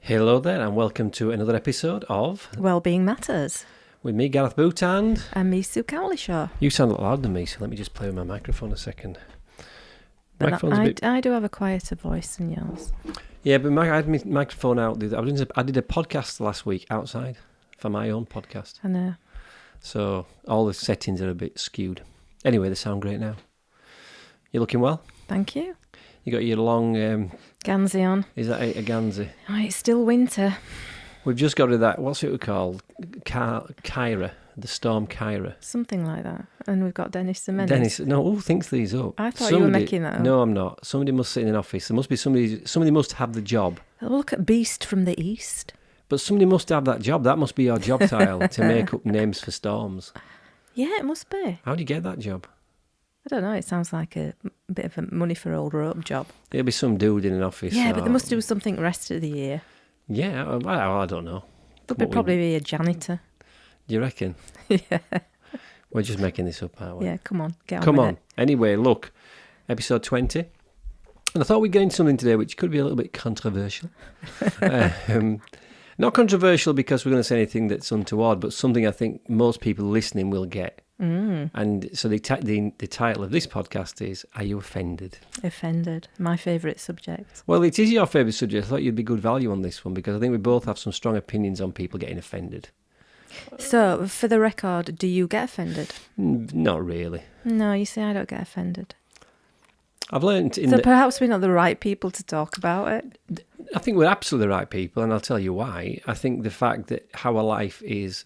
Hello there and welcome to another episode of Wellbeing Matters. With me, Gareth Boot, and me, Sue Cowlishaw. You sound a lot louder than me, so let me just play with my microphone a second. But I do have a quieter voice than yours. Yeah, but I had my microphone out. I did a podcast last week outside for my own podcast. I know. So all the settings are a bit skewed. Anyway, they sound great now. You're looking well? Thank you. You got your long... Gansey on. Is that a Gansey? Oh, it's still winter. We've just got rid of that. What's it called? Kyra. The storm Kyra. Something like that. And we've got Dennis the Menace. Dennis, no, who thinks these up? I thought you were making that up. No, I'm not. Somebody must sit in an office. There must be somebody must have the job. Look at Beast from the East. But somebody must have that job. That must be your job title, to make up names for storms. Yeah, it must be. How do you get that job? I don't know. It sounds like a bit of a money for old rope job. It'll be some dude in an office. Yeah, but they must do something the rest of the year. Yeah, well, I don't know. There'll probably be a janitor. Do you reckon? Yeah. We're just making this up, aren't we? Yeah, come on. Get on Come with on. it. Anyway, look, episode 20. And I thought we'd get into something today which could be a little bit controversial. Not controversial because we're going to say anything that's untoward, but something I think most people listening will get. And so the title of this podcast is, Are You Offended? Offended. My favourite subject. Well, it is your favourite subject. I thought you'd be good value on this one because I think we both have some strong opinions on people getting offended. So, for the record, do you get offended? Not really. No, you see, I don't get offended. I've learned... Perhaps we're not the right people to talk about it. I think we're absolutely the right people, and I'll tell you why. I think the fact that our life is...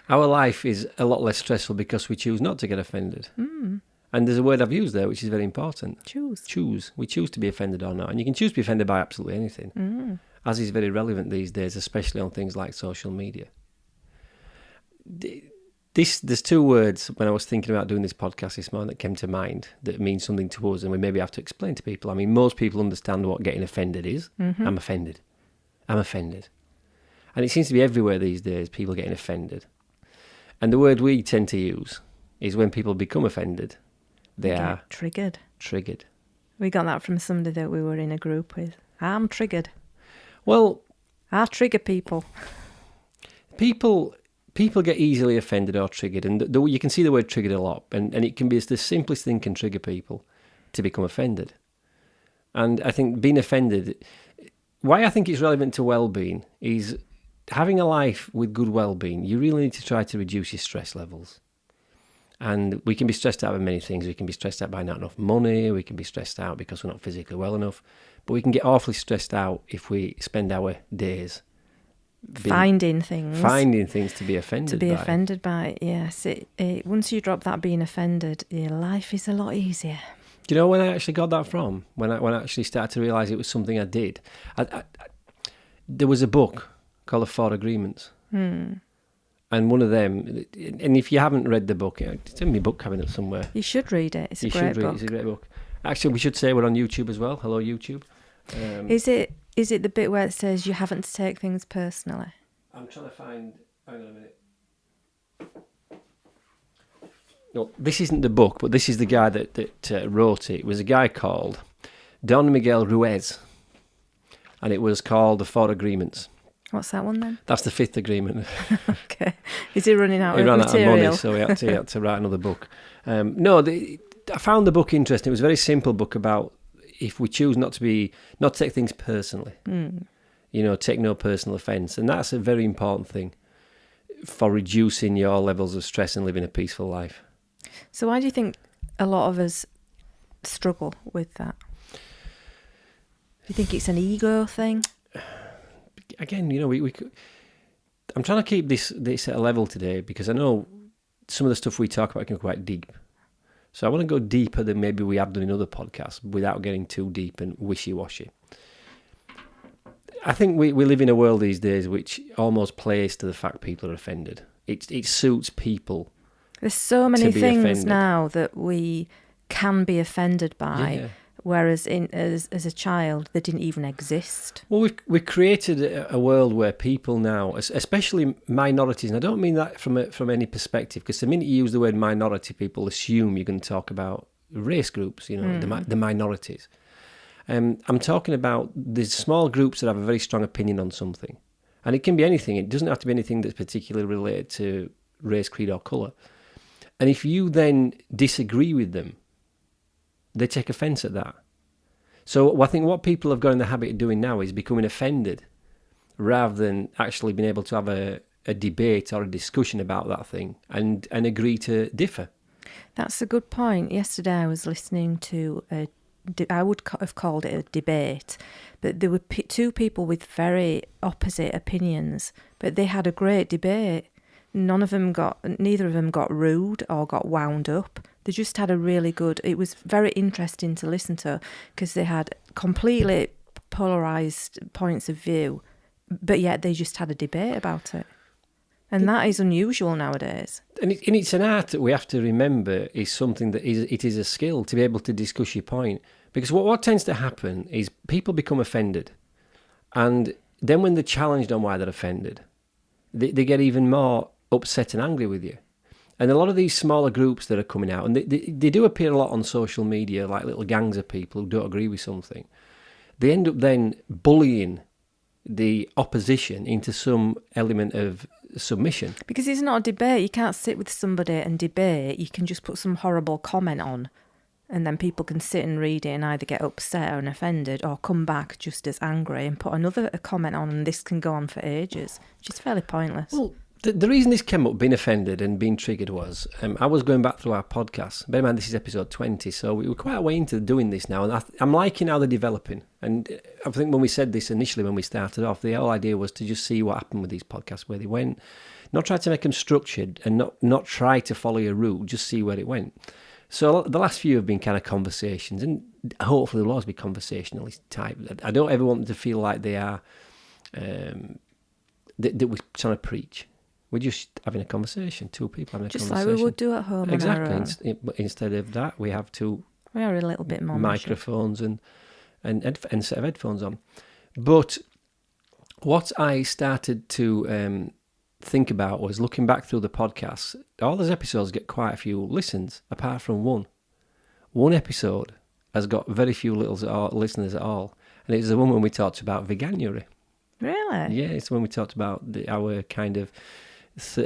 Our life is a lot less stressful because we choose not to get offended. And there's a word I've used there which is very important. Choose. We choose to be offended or not. And you can choose to be offended by absolutely anything, as is very relevant these days, especially on things like social media. There's two words when I was thinking about doing this podcast this morning that came to mind that mean something to us and we maybe have to explain to people. I mean, most people understand what getting offended is. I'm offended. And it seems to be everywhere these days, people getting offended. And the word we tend to use is when people become offended, they are... Triggered. Triggered. We got that from somebody that we were in a group with. I'm triggered. Well... I trigger people. People get easily offended or triggered, and you can see the word triggered a lot, and it can be the simplest thing can trigger people to become offended. And I think being offended... Why I think it's relevant to well-being is... Having a life with good well-being, you really need to try to reduce your stress levels. And we can be stressed out by many things. We can be stressed out by not enough money. We can be stressed out because we're not physically well enough. But we can get awfully stressed out if we spend our days finding things to be offended by. Yes. Once you drop that being offended, your life is a lot easier. Do you know when I actually got that from? When I actually started to realise it was something I did. There was a book called The 4 Agreements. And one of them, and if you haven't read the book, it's in my book cabinet somewhere. You should read it. It's a great book. It's a great book. Actually, we should say we're on YouTube as well. Hello, YouTube. Is it the bit where it says you haven't to take things personally? I'm trying to find... Hang on a minute. No, this isn't the book, but this is the guy that wrote it. It was a guy called Don Miguel Ruiz, and it was called The 4 Agreements. What's that one then? That's the 5th agreement. Okay. Is he running out of material? He ran out of money, so he had to write another book. I found the book interesting. It was a very simple book about if we choose not to take things personally. Take no personal offence. And that's a very important thing for reducing your levels of stress and living a peaceful life. So why do you think a lot of us struggle with that? Do you think it's an ego thing? Again, we could, I'm trying to keep this at a level today because I know some of the stuff we talk about can be quite deep. So I want to go deeper than maybe we have done in other podcasts without getting too deep and wishy-washy. I think we live in a world these days which almost plays to the fact people are offended. It suits people. There's so many things offended. now that we can be offended by. Yeah. Whereas as a child, they didn't even exist. Well, we've created a world where people now, especially minorities, and I don't mean that from any perspective, because the minute you use the word minority, people assume you're going to talk about race groups, the minorities. I'm talking about the small groups that have a very strong opinion on something. And it can be anything. It doesn't have to be anything that's particularly related to race, creed or colour. And if you then disagree with them, they take offence at that. So I think what people have got in the habit of doing now is becoming offended rather than actually being able to have a debate or a discussion about that thing and agree to differ. That's a good point. Yesterday I was listening to I would have called it a debate, but there were two people with very opposite opinions, but they had a great debate. Neither of them got rude or got wound up. They just had a really good, it was very interesting to listen to because they had completely polarised points of view, but yet they just had a debate about it. And that is unusual nowadays. And it's an art that we have to remember is something that it is a skill to be able to discuss your point. Because what tends to happen is people become offended. And then when they're challenged on why they're offended, they get even more upset and angry with you. And a lot of these smaller groups that are coming out, and they do appear a lot on social media, like little gangs of people who don't agree with something. They end up then bullying the opposition into some element of submission. Because it's not a debate. You can't sit with somebody and debate. You can just put some horrible comment on and then people can sit and read it and either get upset and offended or come back just as angry and put another comment on, and this can go on for ages, which is fairly pointless. Well, the reason this came up, being offended and being triggered, was I was going back through our podcast. Bear in mind, this is episode 20, so we were quite a way into doing this now, and I'm liking how they're developing. And I think when we said this initially, when we started off, the whole idea was to just see what happened with these podcasts, where they went, not try to make them structured and not try to follow a route, just see where it went. So the last few have been kind of conversations, and hopefully they'll always be conversationally type. I don't ever want them to feel like they are, that we're trying to preach. We're just having a conversation, two people having a just conversation. Just like we would do at home. Exactly. Instead of that, we have two we are a little bit more microphones and set of headphones on. But what I started to think about was looking back through the podcasts. All those episodes get quite a few listens, apart from one. One episode has got very few listeners at all, and it's the one when we talked about veganuary. Really? Yeah, it's when we talked about our kind of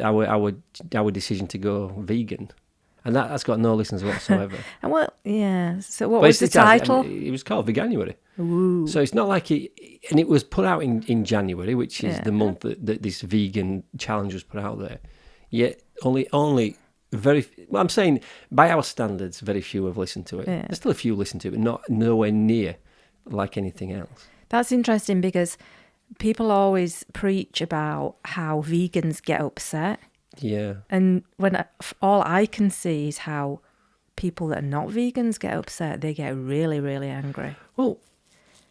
our decision to go vegan, and that's got no listeners whatsoever. And well, yeah. So what was the title? It was called Veganuary. Ooh. So it's not like and it was put out in January, which is the month that this vegan challenge was put out there. Yet only very. Well, I'm saying by our standards, very few have listened to it. Yeah. There's still a few listen to it, but not nowhere near like anything else. That's interesting because people always preach about how vegans get upset. Yeah. And all I can see is how people that are not vegans get upset. They get really, really angry. Well,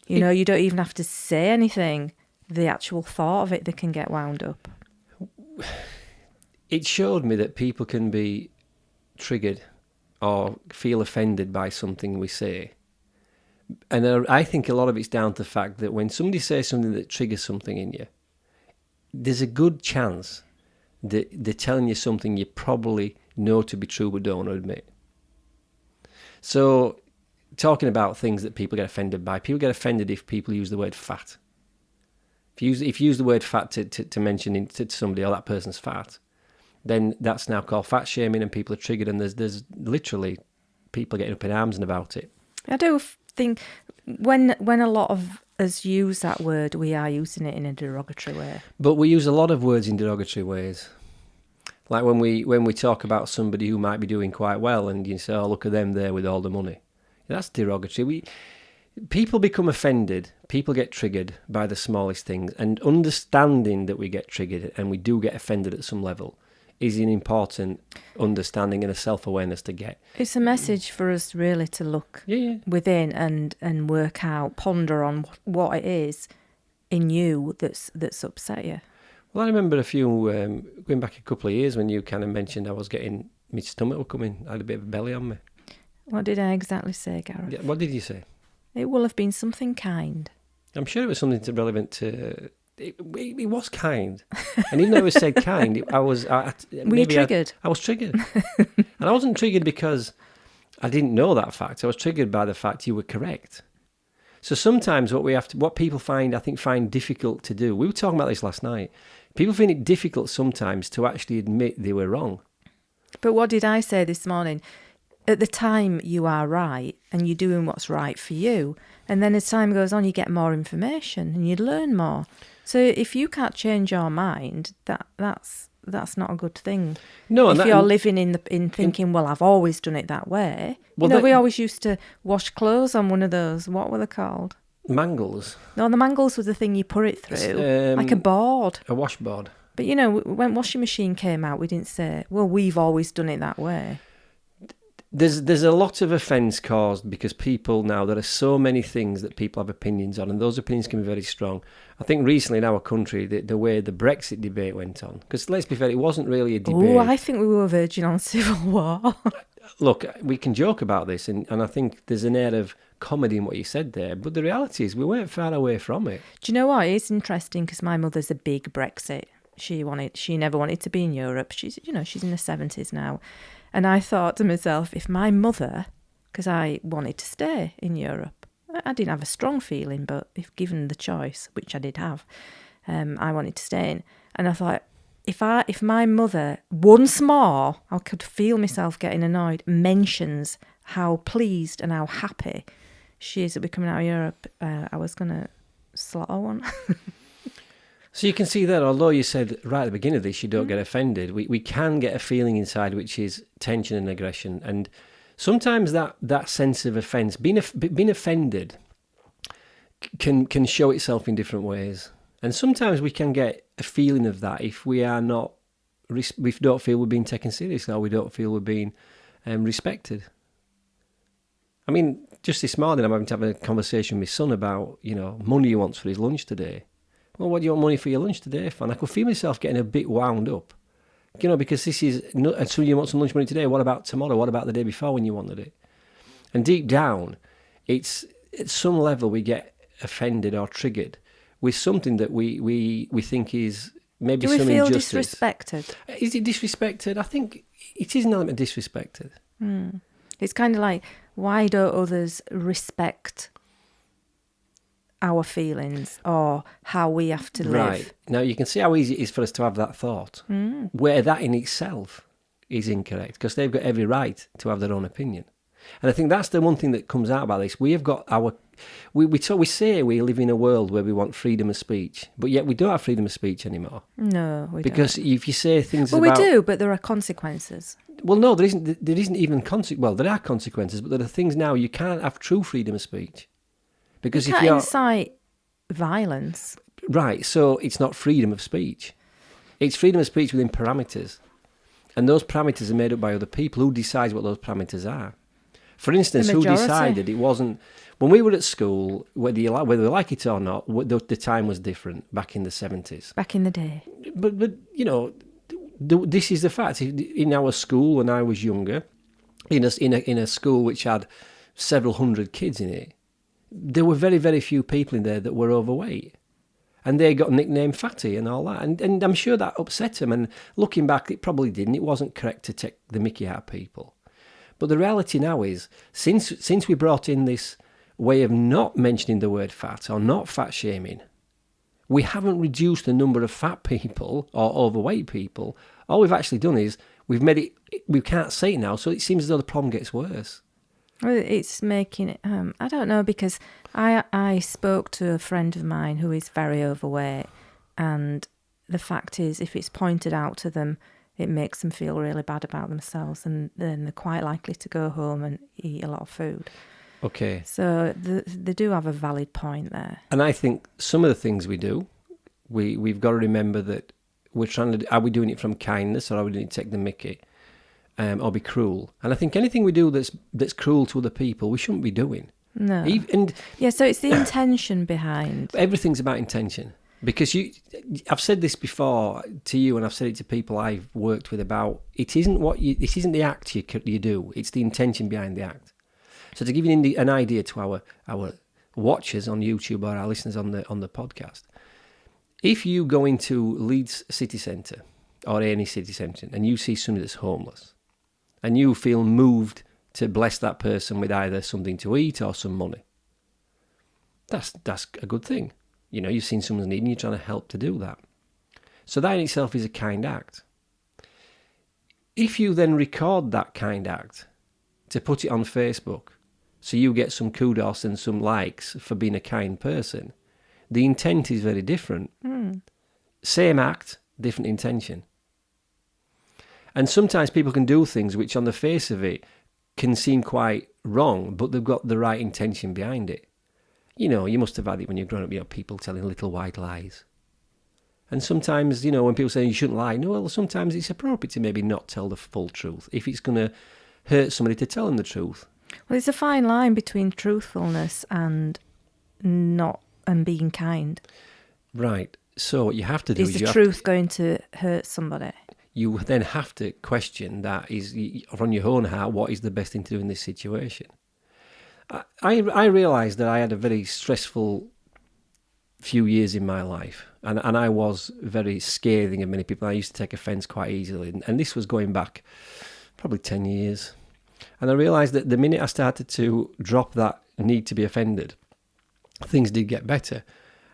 you know, you don't even have to say anything. The actual thought of it, they can get wound up. It showed me that people can be triggered or feel offended by something we say. And I think a lot of it's down to the fact that when somebody says something that triggers something in you, there's a good chance that they're telling you something you probably know to be true but don't want to admit. So, talking about things that people get offended by, people get offended if people use the word fat. If you use the word fat to mention to somebody, oh, that person's fat, then that's now called fat shaming, and people are triggered, and there's literally people getting up in arms and about it. I do think when a lot of us use that word, we are using it in a derogatory way. But we use a lot of words in derogatory ways. Like when we talk about somebody who might be doing quite well, and you say, oh, look at them there with all the money. That's derogatory. People become offended, people get triggered by the smallest things, and understanding that we get triggered and we do get offended at some level is an important understanding and a self-awareness to get. It's a message for us really to look within and work out, ponder on what it is in you that's upset you. Well, I remember going back a couple of years when you kind of mentioned I was getting, my stomach was coming, I had a bit of a belly on me. What did I exactly say, Gareth? Yeah, what did you say? It will have been something kind. I'm sure it was something relevant to... It was kind. And even though it was said kind, I was... Were you triggered? I was triggered. And I wasn't triggered because I didn't know that fact. I was triggered by the fact you were correct. So sometimes what people find difficult to do. We were talking about this last night. People find it difficult sometimes to actually admit they were wrong. But what did I say this morning? At the time, you are right, and you're doing what's right for you. And then as time goes on, you get more information and you learn more. So if you can't change your mind, that's not a good thing. No, if you're living in thinking, well, I've always done it that way. Well, we always used to wash clothes on one of those. What were they called? Mangles. No, the mangles was the thing you put it through, like a board. A washboard. But when washing machine came out, we didn't say, well, we've always done it that way. There's a lot of offence caused because people now, there are so many things that people have opinions on, and those opinions can be very strong. I think recently in our country, the way the Brexit debate went on, because let's be fair, it wasn't really a debate. Oh, I think we were verging on civil war. Look, we can joke about this, and I think there's an air of comedy in what you said there, but the reality is we weren't far away from it. Do you know what? It's interesting because my mother's a big Brexit. She never wanted to be in Europe. She's in her 70s now. And I thought to myself, if my mother, because I wanted to stay in Europe, I didn't have a strong feeling, but if given the choice, which I did have, I wanted to stay in. And I thought, if my mother once more, I could feel myself getting annoyed, mentions how pleased and how happy she is that we're coming out of Europe, I was going to slaughter one. So you can see that although you said right at the beginning of this you don't get offended, we can get a feeling inside which is tension and aggression. And sometimes that sense of offence, being offended, can show itself in different ways. And sometimes we can get a feeling of that if we don't feel we're being taken seriously or we don't feel we're being respected. I mean, just this morning I'm having to have a conversation with my son about, money he wants for his lunch today. Well, what do you want money for your lunch today for? And I could feel myself getting a bit wound up. Because this is, so you want some lunch money today, what about tomorrow? What about the day before when you wanted it? And deep down, it's at some level we get offended or triggered with something that we think is maybe some injustice. Do we feel disrespected? Is it disrespected? I think it is an element of disrespected. It's kind of like, why don't others respect our feelings or how we have to live? Right. Now you can see how easy it is for us to have that thought, where that in itself is incorrect, because they've got every right to have their own opinion. And I think that's the one thing that comes out about this. We have got we say we live in a world where we want freedom of speech, but yet we don't have freedom of speech anymore. No, we don't. Because if you say things we do, but there are consequences. Well, no, there isn't even there are consequences, but there are things now you can't have true freedom of speech. Because you can't incite violence. Right, so it's not freedom of speech. It's freedom of speech within parameters. And those parameters are made up by other people. Who decides what those parameters are? For instance, who decided it wasn't... When we were at school, whether we like it or not, the time was different back in the 70s. Back in the day. But this is the fact. In our school, when I was younger, in a school which had several hundred kids in it, there were very, very few people in there that were overweight. And they got nicknamed fatty and all that. And I'm sure that upset them. And looking back, it probably didn't. It wasn't correct to take the mickey out of people. But the reality now is, since we brought in this way of not mentioning the word fat or not fat shaming, we haven't reduced the number of fat people or overweight people. All we've actually done is we've made it, we can't say it now, so it seems as though the problem gets worse. Well, it's making it, I don't know, because I spoke to a friend of mine who is very overweight, and the fact is, if it's pointed out to them, it makes them feel really bad about themselves, and then they're quite likely to go home and eat a lot of food. Okay. So they do have a valid point there. And I think some of the things we do, we've got to remember that we're trying to, are we doing it from kindness, or are we doing it to take the mickey? Or be cruel. And I think anything we do that's cruel to other people, we shouldn't be doing. No. So it's the intention behind. Everything's about intention. Because I've said this before to you, and I've said it to people I've worked with about, it isn't the act you do, it's the intention behind the act. So to give you an idea to our watchers on YouTube or our listeners on the podcast, if you go into Leeds city centre or any city centre and you see somebody that's homeless, and you feel moved to bless that person with either something to eat or some money, That's a good thing. You know, you've seen someone's need and you're trying to help to do that. So that in itself is a kind act. If you then record that kind act to put it on Facebook, so you get some kudos and some likes for being a kind person, the intent is very different. Same act, different intention. And sometimes people can do things which on the face of it can seem quite wrong, but they've got the right intention behind it. You know, you must have had it when you're growing up, you know, people telling little white lies. And sometimes, you know, when people say you shouldn't lie, no, well, sometimes it's appropriate to maybe not tell the full truth if it's going to hurt somebody to tell them the truth. Well, it's a fine line between truthfulness and being kind. Right. So what you have to do is the truth going to hurt somebody? You then have to question that is from your own heart, what is the best thing to do in this situation? I realised that I had a very stressful few years in my life, and I was very scathing of many people. I used to take offence quite easily, and this was going back probably 10 years. And I realised that the minute I started to drop that need to be offended, things did get better.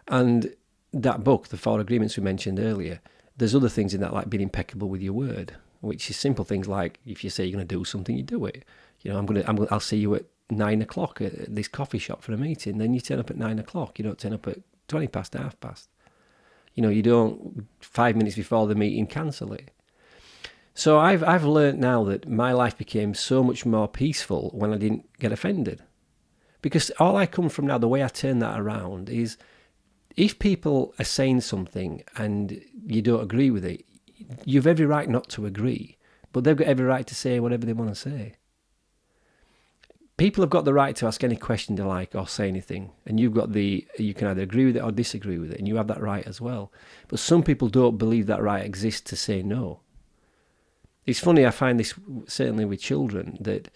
And that book, The 4 Agreements we mentioned earlier, there's other things in that, like being impeccable with your word, which is simple things like if you say you're going to do something, you do it. You know, I'll see you at 9 o'clock at this coffee shop for a meeting. Then you turn up at 9 o'clock. You don't turn up at 20 past, half past. You know, you don't 5 minutes before the meeting cancel it. So I've learned now that my life became so much more peaceful when I didn't get offended. Because all I come from now, the way I turn that around is, if people are saying something and you don't agree with it, you've every right not to agree, but they've got every right to say whatever they want to say. People have got the right to ask any question they like or say anything, and you can either agree with it or disagree with it, and you have that right as well. But some people don't believe that right exists to say no. It's funny, I find this certainly with children, that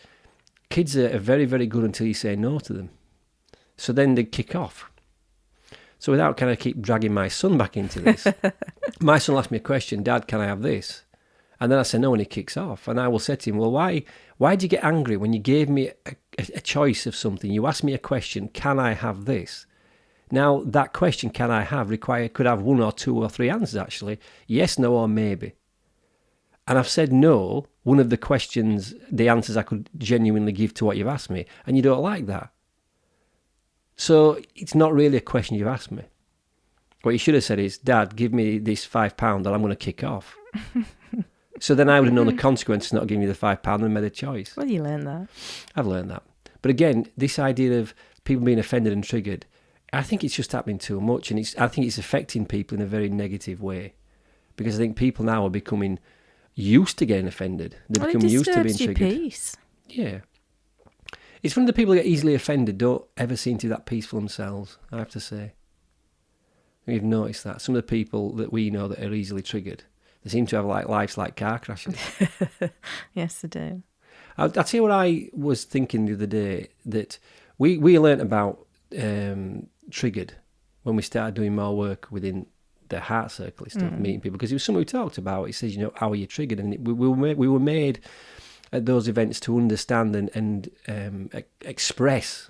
kids are very, very good until you say no to them. So then they kick off. So without kind of keep dragging my son back into this, my son will ask me a question, Dad, can I have this? And then I say no, and he kicks off. And I will say to him, well, why did you get angry when you gave me a choice of something? You asked me a question, can I have this? Now, that question, can I have, could have 1 or 2 or 3 answers, actually. Yes, no, or maybe. And I've said no, one of the answers I could genuinely give to what you've asked me, and you don't like that. So it's not really a question you've asked me. What you should have said is, Dad, give me this £5 or I'm going to kick off. So then I would have known the consequence of not giving you the £5 and made a choice. Well, you learned that. I've learned that. But again, this idea of people being offended and triggered, I think it's just happening too much, and I think it's affecting people in a very negative way. Because I think people now are becoming used to getting offended. They become used to being triggered. Your peace. Yeah. It's funny, the people who get easily offended don't ever seem to be that peaceful themselves, I have to say. We've noticed that. Some of the people that we know that are easily triggered, they seem to have lives like car crashes. Yes, they do. I'll tell you what I was thinking the other day, that we learnt about triggered when we started doing more work within the heart circle and stuff, meeting people, because it was someone who talked about it. He says, you know, how are you triggered? And we were made at those events to understand and express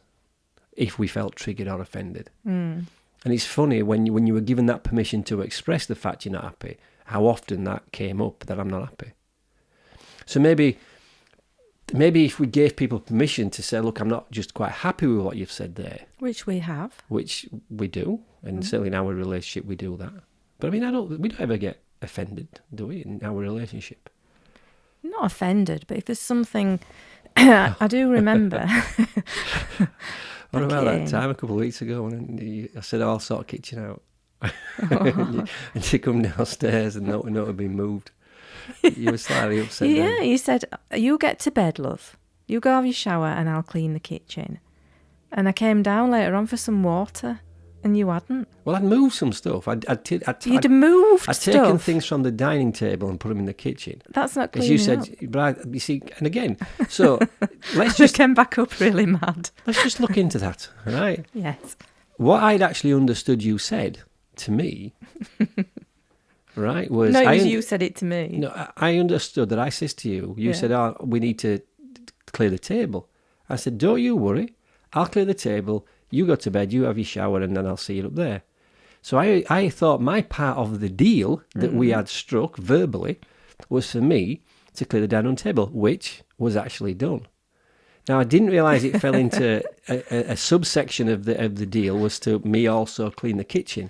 if we felt triggered or offended. And it's funny, when you were given that permission to express the fact you're not happy, how often that came up, that I'm not happy. So maybe if we gave people permission to say, look, I'm not just quite happy with what you've said there. Which we have. Which we do, and certainly in our relationship we do that. But I mean, we don't ever get offended, do we, in our relationship? Not offended, but if there's something... I do remember... What about that time a couple of weeks ago when I said, I'll sort the kitchen out. And you come downstairs and nothing had been moved. You were slightly upset. Yeah, then. you said, you get to bed, love. You go have your shower and I'll clean the kitchen. And I came down later on for some water and you hadn't. Well, I'd moved some stuff. You'd moved I'd stuff? taken things from the dining table and put them in the kitchen. That's not cleaning As you said, up. but you see, and again, so let's just... I came back up really mad. Let's just look into that, all right? Yes. What I'd actually understood you said to me, right, was... No, it was you said it to me. No, I understood that I says to you, you said, we need to clear the table. I said, don't you worry, I'll clear the table, you go to bed, you have your shower, and then I'll see you up there. So I thought my part of the deal that we had struck verbally was for me to clear the dining room table, which was actually done. Now, I didn't realise it fell into a subsection of the deal was to me also clean the kitchen.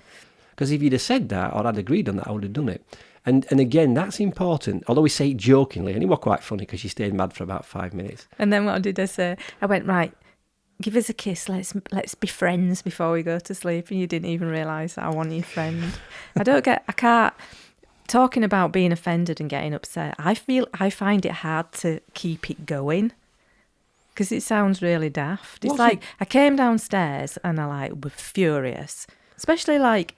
Because if you'd have said that, or I'd agreed on that, I would have done it. And again, that's important, although we say it jokingly, and it was quite funny because she stayed mad for about 5 minutes. And then what did I say? I went, right, give us a kiss, let's be friends before we go to sleep. And you didn't even realise that I want your friend. I can't, talking about being offended and getting upset, I find it hard to keep it going. Because it sounds really daft. It's like, I came downstairs and I was furious. Especially like,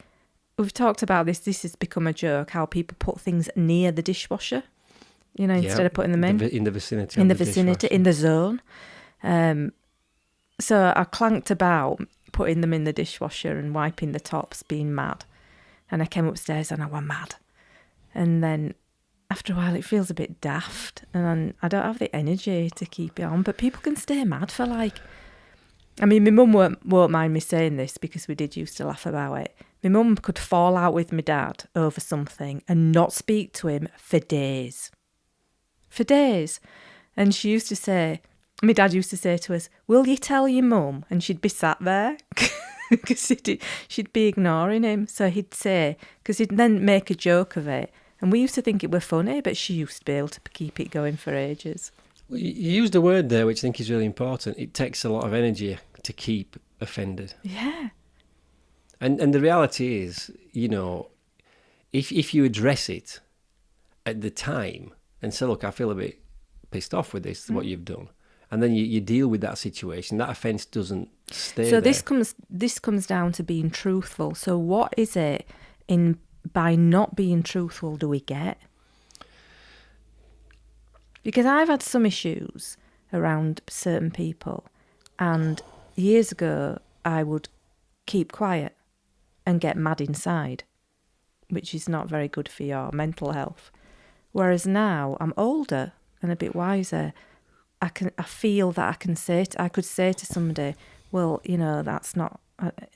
we've talked about this has become a joke, how people put things near the dishwasher, instead of putting them in the vicinity. In the vicinity, in the zone. So I clanked about putting them in the dishwasher and wiping the tops, being mad. And I came upstairs and I was mad. And then after a while it feels a bit daft and I don't have the energy to keep it on. But people can stay mad for my mum won't mind me saying this because we did used to laugh about it. My mum could fall out with my dad over something and not speak to him for days. For days. And she used to say, my dad used to say to us, will you tell your mum? And she'd be sat there because she'd be ignoring him. So he'd say, because he'd then make a joke of it. And we used to think it were funny, but she used to be able to keep it going for ages. Well, you used a word there which I think is really important. It takes a lot of energy to keep offended. Yeah. And the reality is, if you address it at the time and say, look, I feel a bit pissed off with this, what you've done, and then you deal with that situation, that offence doesn't stay there. So this comes down to being truthful. So what is it by not being truthful do we get? Because I've had some issues around certain people, and years ago I would keep quiet and get mad inside, which is not very good for your mental health. Whereas now I'm older and a bit wiser, I feel that I could say to somebody, well, that's not,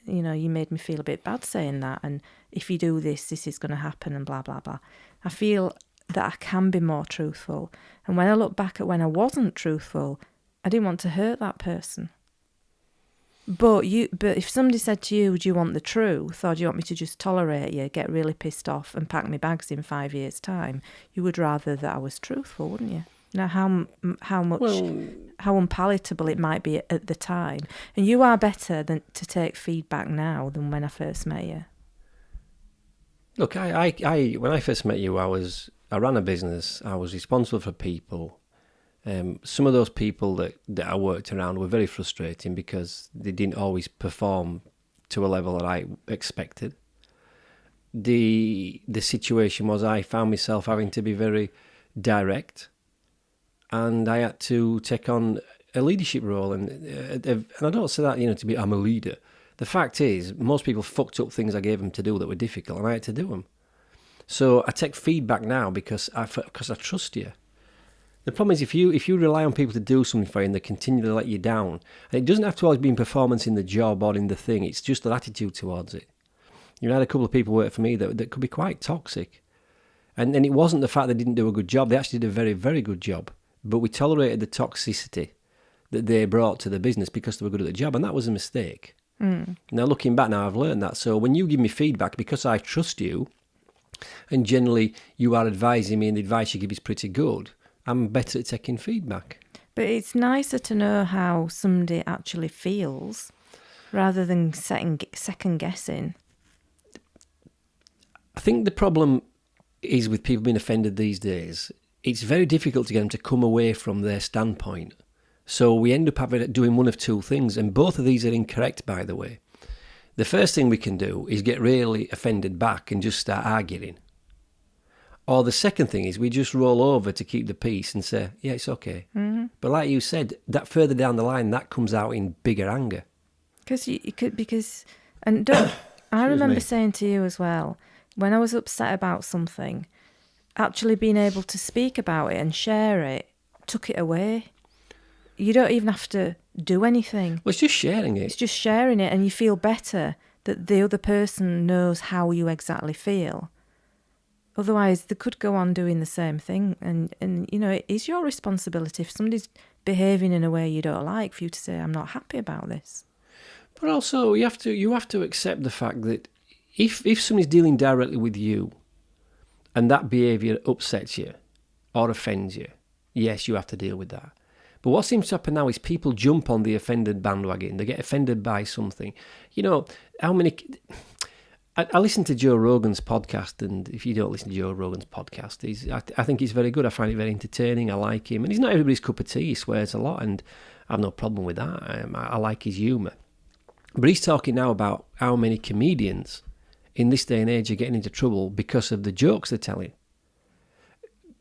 you made me feel a bit bad saying that, and if you do this, this is going to happen, and blah, blah, blah. I feel that I can be more truthful. And when I look back at when I wasn't truthful, I didn't want to hurt that person. But if somebody said to you, do you want the truth, or do you want me to just tolerate you, get really pissed off and pack my bags in 5 years' time, you would rather that I was truthful, wouldn't you? Now, how unpalatable it might be at the time. And you are better than to take feedback now than when I first met you. Look, I when I first met you, I ran a business. I was responsible for people. Some of those people that I worked around were very frustrating because they didn't always perform to a level that I expected. The situation was I found myself having to be very direct, and I had to take on a leadership role. And I don't say that I'm a leader. The fact is, most people fucked up things I gave them to do that were difficult, and I had to do them. So I take feedback now because I trust you. The problem is if you rely on people to do something for you and they continue to let you down, and it doesn't have to always be in performance in the job or in the thing, it's just their attitude towards it. I had a couple of people work for me that could be quite toxic. And it wasn't the fact they didn't do a good job, they actually did a very, very good job. But we tolerated the toxicity that they brought to the business because they were good at the job, and that was a mistake. Now, looking back now, I've learned that. So when you give me feedback, because I trust you, and generally you are advising me and the advice you give is pretty good, I'm better at taking feedback. But it's nicer to know how somebody actually feels rather than second guessing. I think the problem is with people being offended these days, it's very difficult to get them to come away from their standpoint. So we end up doing one of two things, and both of these are incorrect, by the way. The first thing we can do is get really offended back and just start arguing. Or the second thing is we just roll over to keep the peace and say, yeah, it's okay. Mm-hmm. But like you said, that further down the line, that comes out in bigger anger. I remember saying to you as well, when I was upset about something, actually being able to speak about it and share it took it away. You don't even have to do anything. Well, it's just sharing it. It's just sharing it, and you feel better that the other person knows how you exactly feel. Otherwise, they could go on doing the same thing, and it is your responsibility if somebody's behaving in a way you don't like for you to say, I'm not happy about this. But also, you have to accept the fact that if somebody's dealing directly with you and that behaviour upsets you or offends you, yes, you have to deal with that. But what seems to happen now is people jump on the offended bandwagon. They get offended by something. How many... I listen to Joe Rogan's podcast, and if you don't listen to Joe Rogan's podcast, I think he's very good. I find it very entertaining. I like him. And he's not everybody's cup of tea. He swears a lot, and I have no problem with that. I like his humour. But he's talking now about how many comedians in this day and age are getting into trouble because of the jokes they're telling.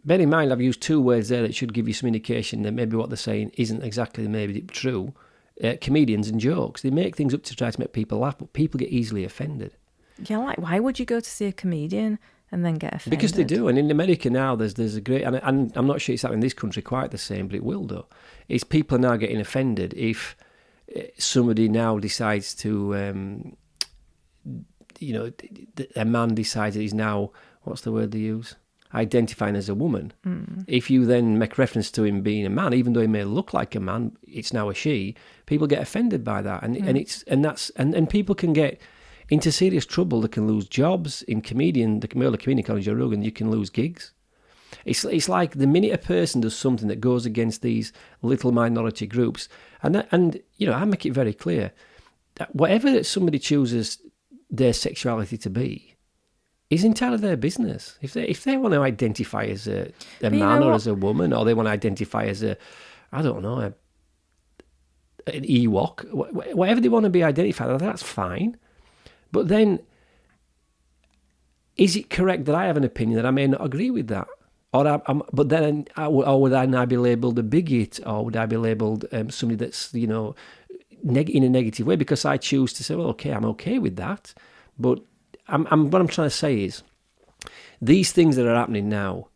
Bear in mind, I've used two words there that should give you some indication that maybe what they're saying isn't exactly maybe true. Comedians and jokes. They make things up to try to make people laugh, but people get easily offended. Yeah, like, why would you go to see a comedian and then get offended? Because they do. And in America now, there's a great... And I'm not sure it's happening in this country quite the same, but it will do. Is people are now getting offended if somebody now decides to... a man decides that he's now... What's the word they use? Identifying as a woman. If you then make reference to him being a man, even though he may look like a man, it's now a she. People get offended by that, and people can get into serious trouble. They can lose jobs. In the male comedian called Joe Rogan, you can lose gigs. It's like the minute a person does something that goes against these little minority groups, and I make it very clear that whatever somebody chooses their sexuality to be is entirely their business. If they want to identify as a man or as a woman, or they want to identify as an Ewok, whatever they want to be identified, that's fine. But then, is it correct that I have an opinion that I may not agree with that? Or would I now be labelled a bigot, or would I be labelled somebody that's in a negative way because I choose to say, well, okay, I'm okay with that, but what I'm trying to say is, these things that are happening now,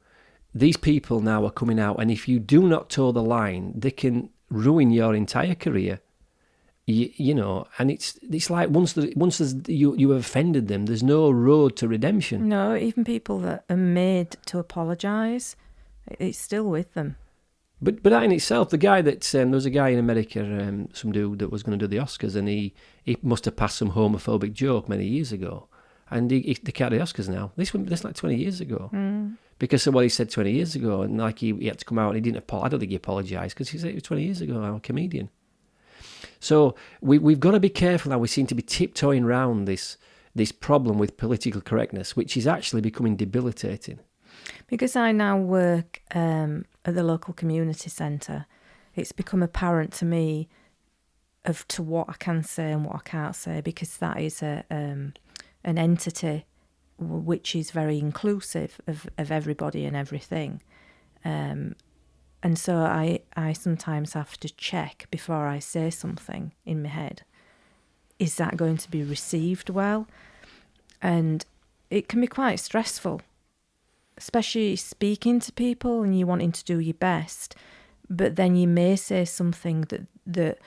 these people now are coming out, and if you do not toe the line, they can ruin your entire career. And it's like once you have offended them, there's no road to redemption. No, even people that are made to apologise, it's still with them. But that in itself, the guy that there was a guy in America, some dude that was going to do the Oscars, and he must have passed some homophobic joke many years ago. And they can't do the Oscars now. This like 20 years ago. Because of what he said 20 years ago. And like he had to come out and he didn't apologize. I don't think he apologised because he said it was 20 years ago. I'm a comedian. So we've got to be careful now. We seem to be tiptoeing around this problem with political correctness, which is actually becoming debilitating. Because I now work at the local community centre, it's become apparent to me to what I can say and what I can't say, because that is an entity which is very inclusive of everybody and everything. And so I sometimes have to check before I say something in my head. Is that going to be received well? And it can be quite stressful, especially speaking to people and you wanting to do your best, but then you may say something that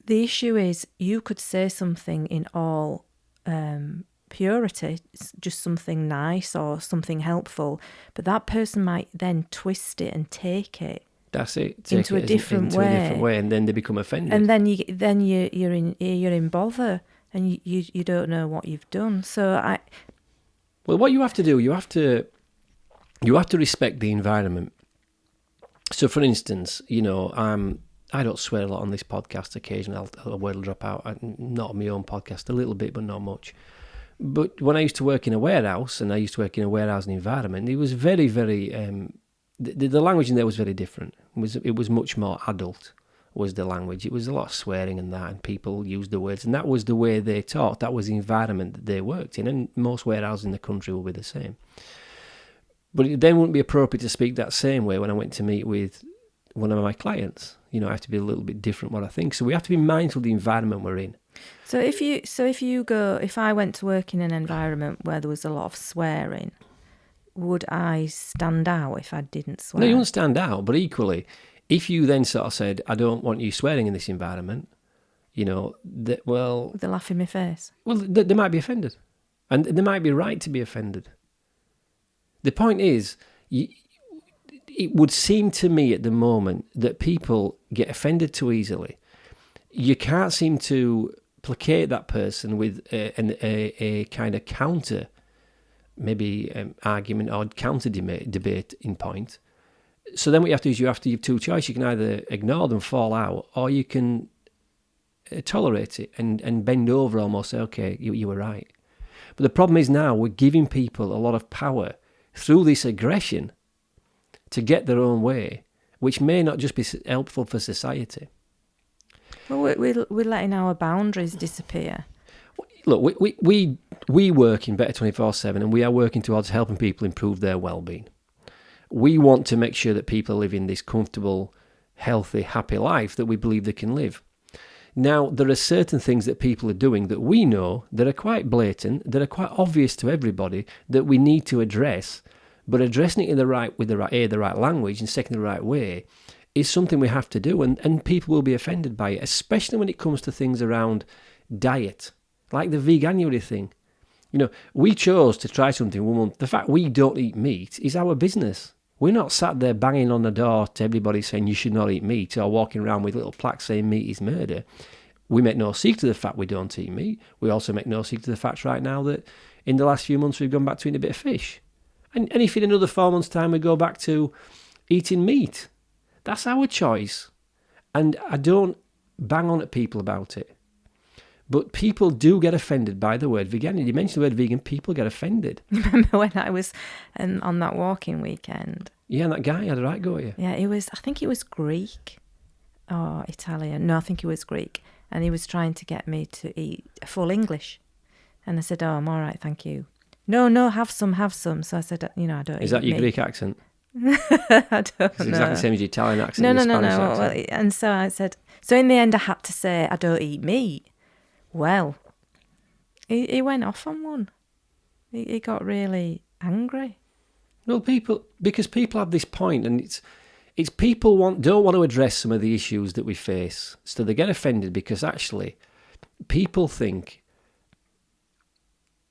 the issue is you could say something in all purity, just something nice or something helpful, but that person might then twist it and take it. That's it. Into a different way, and then they become offended. And then you're in bother, and you don't know what you've done. So well, what you have to do, you have to respect the environment. So, for instance, I don't swear a lot on this podcast. Occasionally, a word will drop out. Not on my own podcast, a little bit, but not much. But when I used to work in a warehouse, and I used to work in a warehousing environment, it was very, very... the language in there was very different. It was much more adult, was the language. It was a lot of swearing and that, and people used the words, and that was the way they talked. That was the environment that they worked in, and most warehouses in the country will be the same. But it then wouldn't be appropriate to speak that same way when I went to meet with one of my clients. I have to be a little bit different what I think. So we have to be mindful of the environment we're in. So if I went to work in an environment where there was a lot of swearing, would I stand out if I didn't swear? No, you won't stand out, but equally, If you then sort of said, I don't want you swearing in this environment, They'll laugh in my face. Well, they might be offended. And they might be right to be offended. The point is, it would seem to me at the moment that people get offended too easily. You can't seem to placate that person with a kind of counter, maybe argument or counter debate in point. So then what you have to do is you have two choices. You can either ignore them, fall out, or you can tolerate it and bend over almost, say, okay, you were right. But the problem is now we're giving people a lot of power through this aggression to get their own way, which may not just be helpful for society. Well, we're letting our boundaries disappear. Look, we work in Better 24/7, and we are working towards helping people improve their well-being. We want to make sure that people are living this comfortable, healthy, happy life that we believe they can live. Now, there are certain things that people are doing that we know that are quite blatant, that are quite obvious to everybody, that we need to address, but addressing it in the right language, and second, the right way, is something we have to do, and people will be offended by it, especially when it comes to things around diet, like the veganuary thing. We chose to try something 1 month. The fact we don't eat meat is our business. We're not sat there banging on the door to everybody saying you should not eat meat, or walking around with little plaques saying meat is murder. We make no secret of the fact we don't eat meat. We also make no secret of the fact right now that in the last few months we've gone back to eating a bit of fish. And if in another 4 months' time we go back to eating meat, that's our choice. And I don't bang on at people about it. But people do get offended by the word vegan. You mentioned the word vegan, people get offended. Remember when I was on that walking weekend? Yeah, and that guy had a right go at you. Yeah, I think he was Greek or Italian. No, I think he was Greek. And he was trying to get me to eat full English. And I said, oh, I'm all right, thank you. No, have some. So I said, I don't eat meat. Is that your Greek accent? I don't know. It's exactly the same as your Italian accent. No. Spanish accent. Well, and so I said, so in the end I had to say, I don't eat meat. Well, he went off on one. He got really angry. Well, because people have this point, and it's people don't want to address some of the issues that we face, so they get offended because actually people think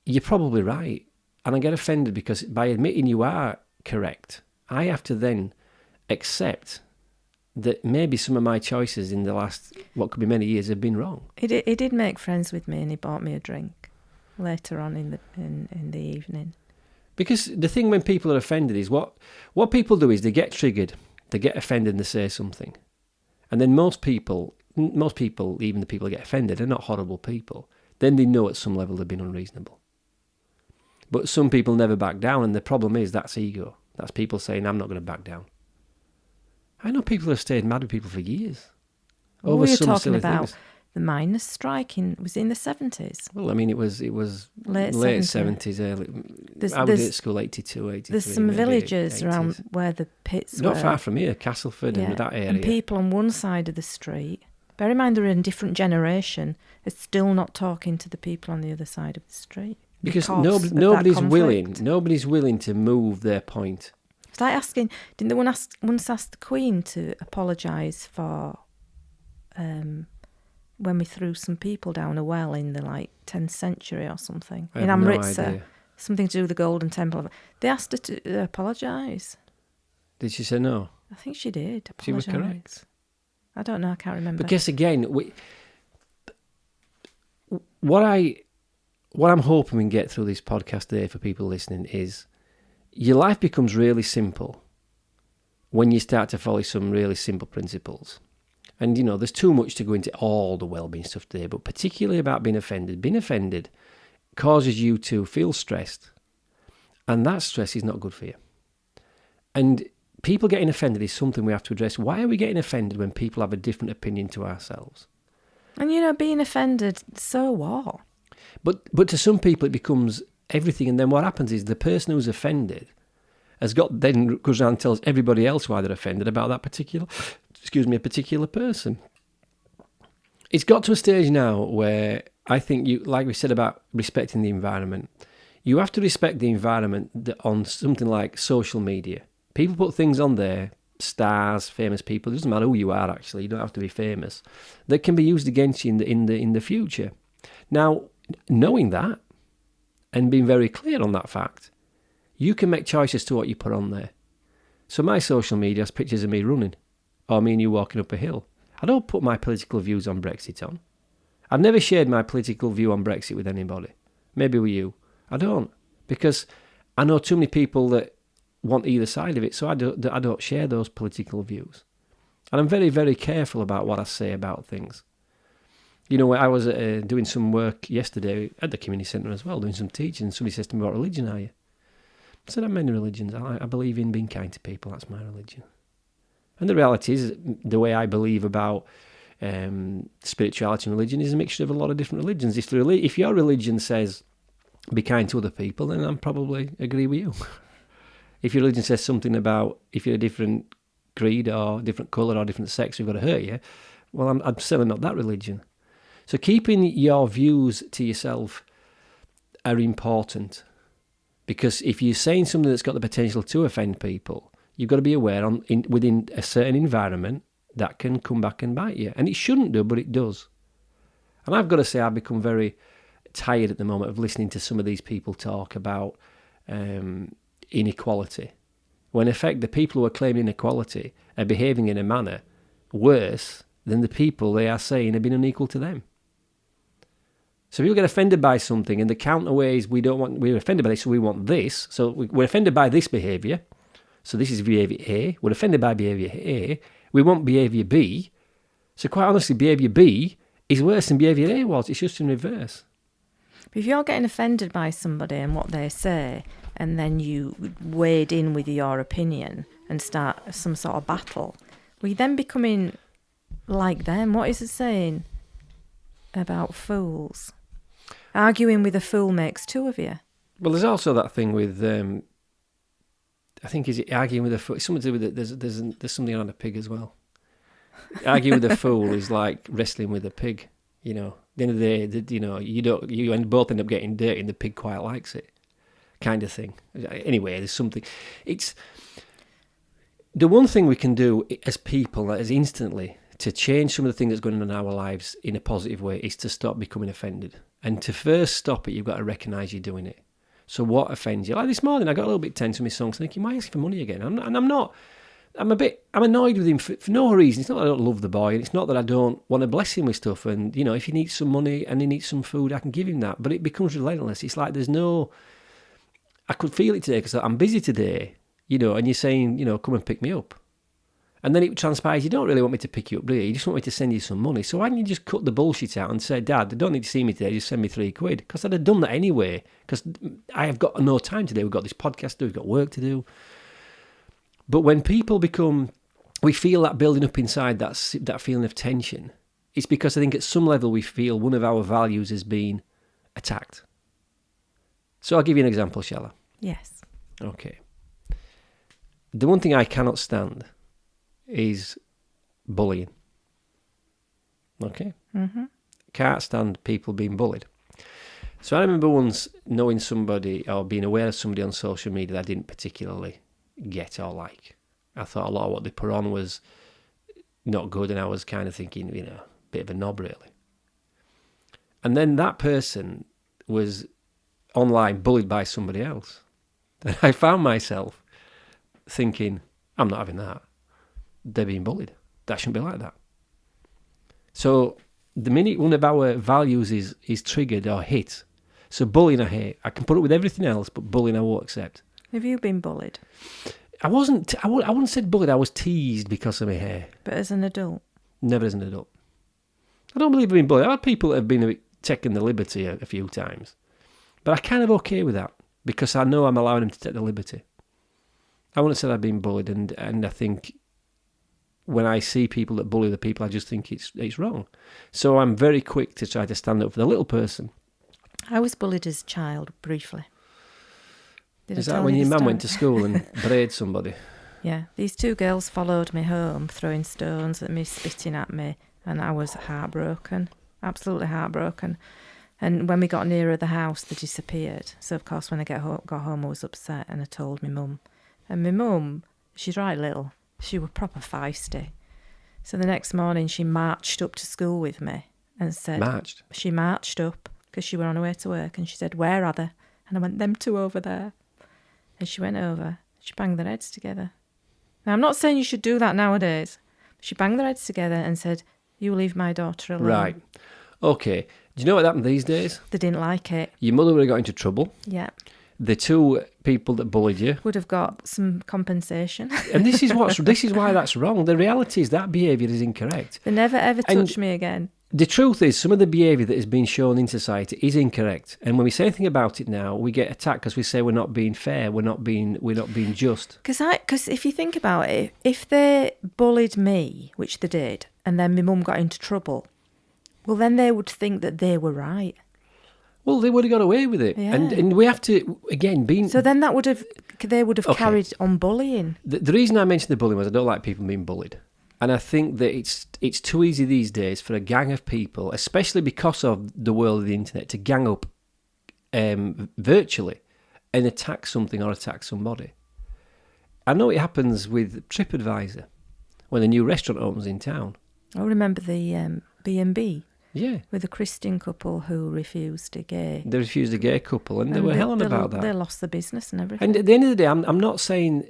you're probably right, and I get offended because by admitting you are correct, I have to then accept that maybe some of my choices in the last, what could be many years, have been wrong. He did make friends with me, and he bought me a drink later on in the evening. Because the thing when people are offended is what people do is they get triggered, they get offended, and they say something. And then most people, even the people that get offended, are not horrible people. Then they know at some level they've been unreasonable. But some people never back down, and the problem is that's ego. That's people saying, I'm not going to back down. I know people have stayed mad with people for years. Well, we were talking about the miners' strike was in the 70s. Well, I mean, it was late 70s, early. I was at school 82, 83. There's some villages 80s. Around where the pits were. Not far from here, Castleford and that area. And people on one side of the street, bear in mind they're in a different generation, are still not talking to the people on the other side of the street. Because nobody's willing to move their point. It's like asking, didn't they once ask the Queen to apologise for when we threw some people down a well in the 10th century or something in Amritsar, something to do with the Golden Temple? They asked her to apologise. Did she say no? I think she did. Apologise. She was correct. I don't know. I can't remember. Because again, what I'm hoping we can get through this podcast today for people listening is your life becomes really simple when you start to follow some really simple principles. And, there's too much to go into all the well-being stuff today, but particularly about being offended. Being offended causes you to feel stressed, and that stress is not good for you. And people getting offended is something we have to address. Why are we getting offended when people have a different opinion to ourselves? And, being offended, so what? But to some people it becomes everything, and then what happens is the person who's offended then goes around and tells everybody else why they're offended about that particular person. It's got to a stage now where I think like we said about respecting the environment, you have to respect the environment on something like social media. People put things on there stars, famous people. It doesn't matter who you are. Actually, you don't have to be famous. That can be used against you in the future. Now, knowing that and being very clear on that fact, you can make choices to what you put on there. So my social media has pictures of me running, or me and you walking up a hill. I don't put my political views on Brexit on. I've never shared my political view on Brexit with anybody. Maybe with you. I don't, because I know too many people that want either side of it, so I don't share those political views. And I'm very, very careful about what I say about things. You know, I was doing some work yesterday at the community centre as well, doing some teaching, and somebody says to me, what religion are you? I said, I'm many religions. I believe in being kind to people. That's my religion. And the reality is, the way I believe about spirituality and religion is a mixture of a lot of different religions. If your religion says be kind to other people, then I'll probably agree with you. If your religion says something about if you're a different creed or different colour or different sex, we've got to hurt you, well, I'm certainly not that religion. So keeping your views to yourself are important, because if you're saying something that's got the potential to offend people, you've got to be aware within a certain environment that can come back and bite you. And it shouldn't do, but it does. And I've got to say, I've become very tired at the moment of listening to some of these people talk about inequality, when in effect the people who are claiming inequality are behaving in a manner worse than the people they are saying have been unequal to them. So people get offended by something, and the counter ways we're offended by this, so we want this. So we're offended by this behaviour, so this is behaviour A. We're offended by behaviour A, we want behaviour B. So quite honestly, behaviour B is worse than behaviour A was. It's just in reverse. But if you're getting offended by somebody and what they say, and then you wade in with your opinion and start some sort of battle, well, you then becoming like them. What is it saying about fools? Arguing with a fool makes two of you. Well, there's also that thing with, I think, is it arguing with a fool? It's something to do with it. There's something on a pig as well. Arguing with a fool is like wrestling with a pig. You know, at the end of the day, you both end up getting dirty, and the pig quite likes it, kind of thing. Anyway, there's something. It's the one thing we can do as people, as instantly, to change some of the things that's going on in our lives in a positive way, is to stop becoming offended. And to first stop it, you've got to recognise you're doing it. So what offends you? Like this morning, I got a little bit tense with my son, thinking, why ask for money again? I'm annoyed with him for no reason. It's not that I don't love the boy, and it's not that I don't want to bless him with stuff. And, you know, if he needs some money and he needs some food, I can give him that. But it becomes relentless. It's like I could feel it today because I'm busy today, you know, and you're saying, you know, come and pick me up. And then it transpires, you don't really want me to pick you up, do you? You just want me to send you some money. So why don't you just cut the bullshit out and say, Dad, I don't need to see me today, just send me £3. Because I'd have done that anyway, because I have got no time today. We've got this podcast to do, we've got work to do. But when people we feel that building up inside, that feeling of tension, it's because I think at some level we feel one of our values is being attacked. So I'll give you an example, shall I? Yes. Okay. The one thing I cannot stand is bullying. Okay? Mm-hmm. Can't stand people being bullied. So I remember once knowing somebody or being aware of somebody on social media that I didn't particularly get or like. I thought a lot of what they put on was not good, and I was kind of thinking, you know, a bit of a knob really. And then that person was online bullied by somebody else. And I found myself thinking, I'm not having that. They're being bullied. That shouldn't be like that. So the minute one of our values is triggered or hit, so bullying I hate. I can put up with everything else, but bullying I won't accept. Have you been bullied? I wouldn't say bullied. I was teased because of my hair. But as an adult? Never as an adult. I don't believe I've been bullied. I've had people that have been a bit taking the liberty a few times. But I'm kind of okay with that because I know I'm allowing them to take the liberty. I wouldn't say I've been bullied, and I think when I see people that bully the people, I just think it's wrong. So I'm very quick to try to stand up for the little person. I was bullied as a child, briefly. Is that when your mum went to school and brayed somebody? Yeah. These two girls followed me home, throwing stones at me, spitting at me, and I was heartbroken, absolutely heartbroken. And when we got nearer the house, they disappeared. So, of course, when I got home, I was upset, and I told my mum. And my mum, she's right little. She was proper feisty. So the next morning she marched up to school with me and said... Marched? She marched up because she were on her way to work, and she said, "Where are they?" And I went, "Them two over there." And she went over. She banged their heads together. Now, I'm not saying you should do that nowadays. She banged their heads together and said, "You leave my daughter alone." Right. Okay. Do you know what happened these days? They didn't like it. Your mother would have got into trouble. Yeah. The two people that bullied you would have got some compensation. And this is why that's wrong. The reality is that behaviour is incorrect. They never ever touched me again. The truth is, some of the behaviour that is being shown in society is incorrect. And when we say anything about it now, we get attacked because we say we're not being fair, we're not being just. Because if you think about it, if they bullied me, which they did, and then my mum got into trouble, well, then they would think that they were right. Well, they would have got away with it. Yeah. And we have to, again, being... So then they would have carried on bullying. The reason I mentioned the bullying was I don't like people being bullied. And I think that it's too easy these days for a gang of people, especially because of the world of the internet, to gang up virtually and attack something or attack somebody. I know it happens with TripAdvisor when a new restaurant opens in town. I remember the B&B. Yeah. With a Christian couple who refused a gay. They refused a gay couple, and they were hell on about that. They lost the business and everything. And at the end of the day, I'm not saying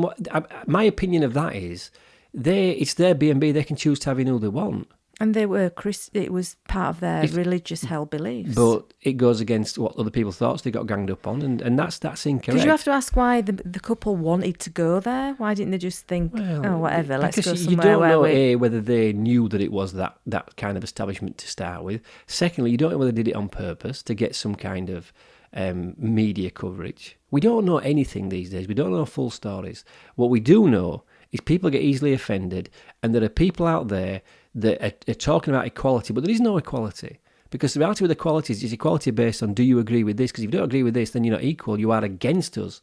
what my opinion of that is. It's their B&B. They can choose to have in who they want. And they were it was part of their religious held beliefs. But it goes against what other people thought, so they got ganged up on, and that's incorrect. Because you have to ask why the couple wanted to go there. Why didn't they just think, whatever, let's go somewhere you don't know, whether they knew that it was that kind of establishment to start with. Secondly, you don't know whether they did it on purpose to get some kind of media coverage. We don't know anything these days. We don't know full stories. What we do know is people get easily offended, and there are people out there that are talking about equality, but there is no equality. Because the reality with equality is equality based on, do you agree with this? Because if you don't agree with this, then you're not equal, you are against us.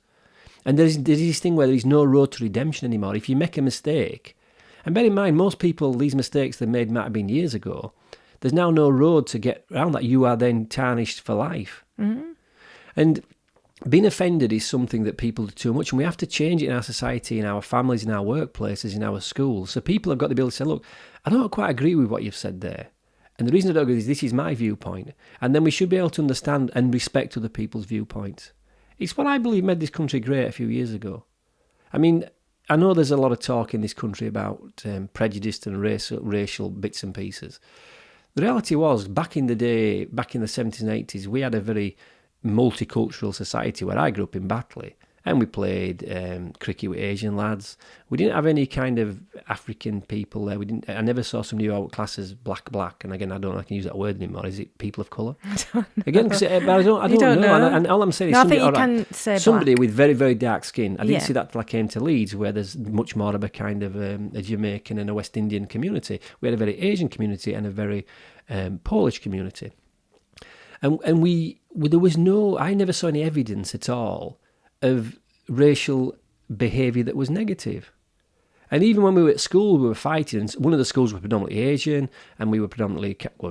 And there's this thing where there's no road to redemption anymore. If you make a mistake, and bear in mind, most people, these mistakes they made might have been years ago, there's now no road to get around that. You are then tarnished for life. Mm-hmm. And being offended is something that people do too much, and we have to change it in our society, in our families, in our workplaces, in our schools. So people have got the ability to say, look, I don't quite agree with what you've said there. And the reason I don't agree is this is my viewpoint. And then we should be able to understand and respect other people's viewpoints. It's what I believe made this country great a few years ago. I mean, I know there's a lot of talk in this country about prejudice and racial bits and pieces. The reality was, back in the day, back in the 70s and 80s, we had a very multicultural society where I grew up in Batley, and we played cricket with Asian lads. We didn't have any kind of African people there. I never saw somebody who I would class as black. And again, I don't know if I can use that word anymore. Is it people of colour? I don't know. Again, but I don't know. And all I'm saying is somebody with very, very dark skin. I didn't see that till I came to Leeds, where there's much more of a kind of a Jamaican and a West Indian community. We had a very Asian community and a very Polish community. And there was I never saw any evidence at all of racial behaviour that was negative. And even when we were at school, we were fighting, and one of the schools was predominantly Asian, and we were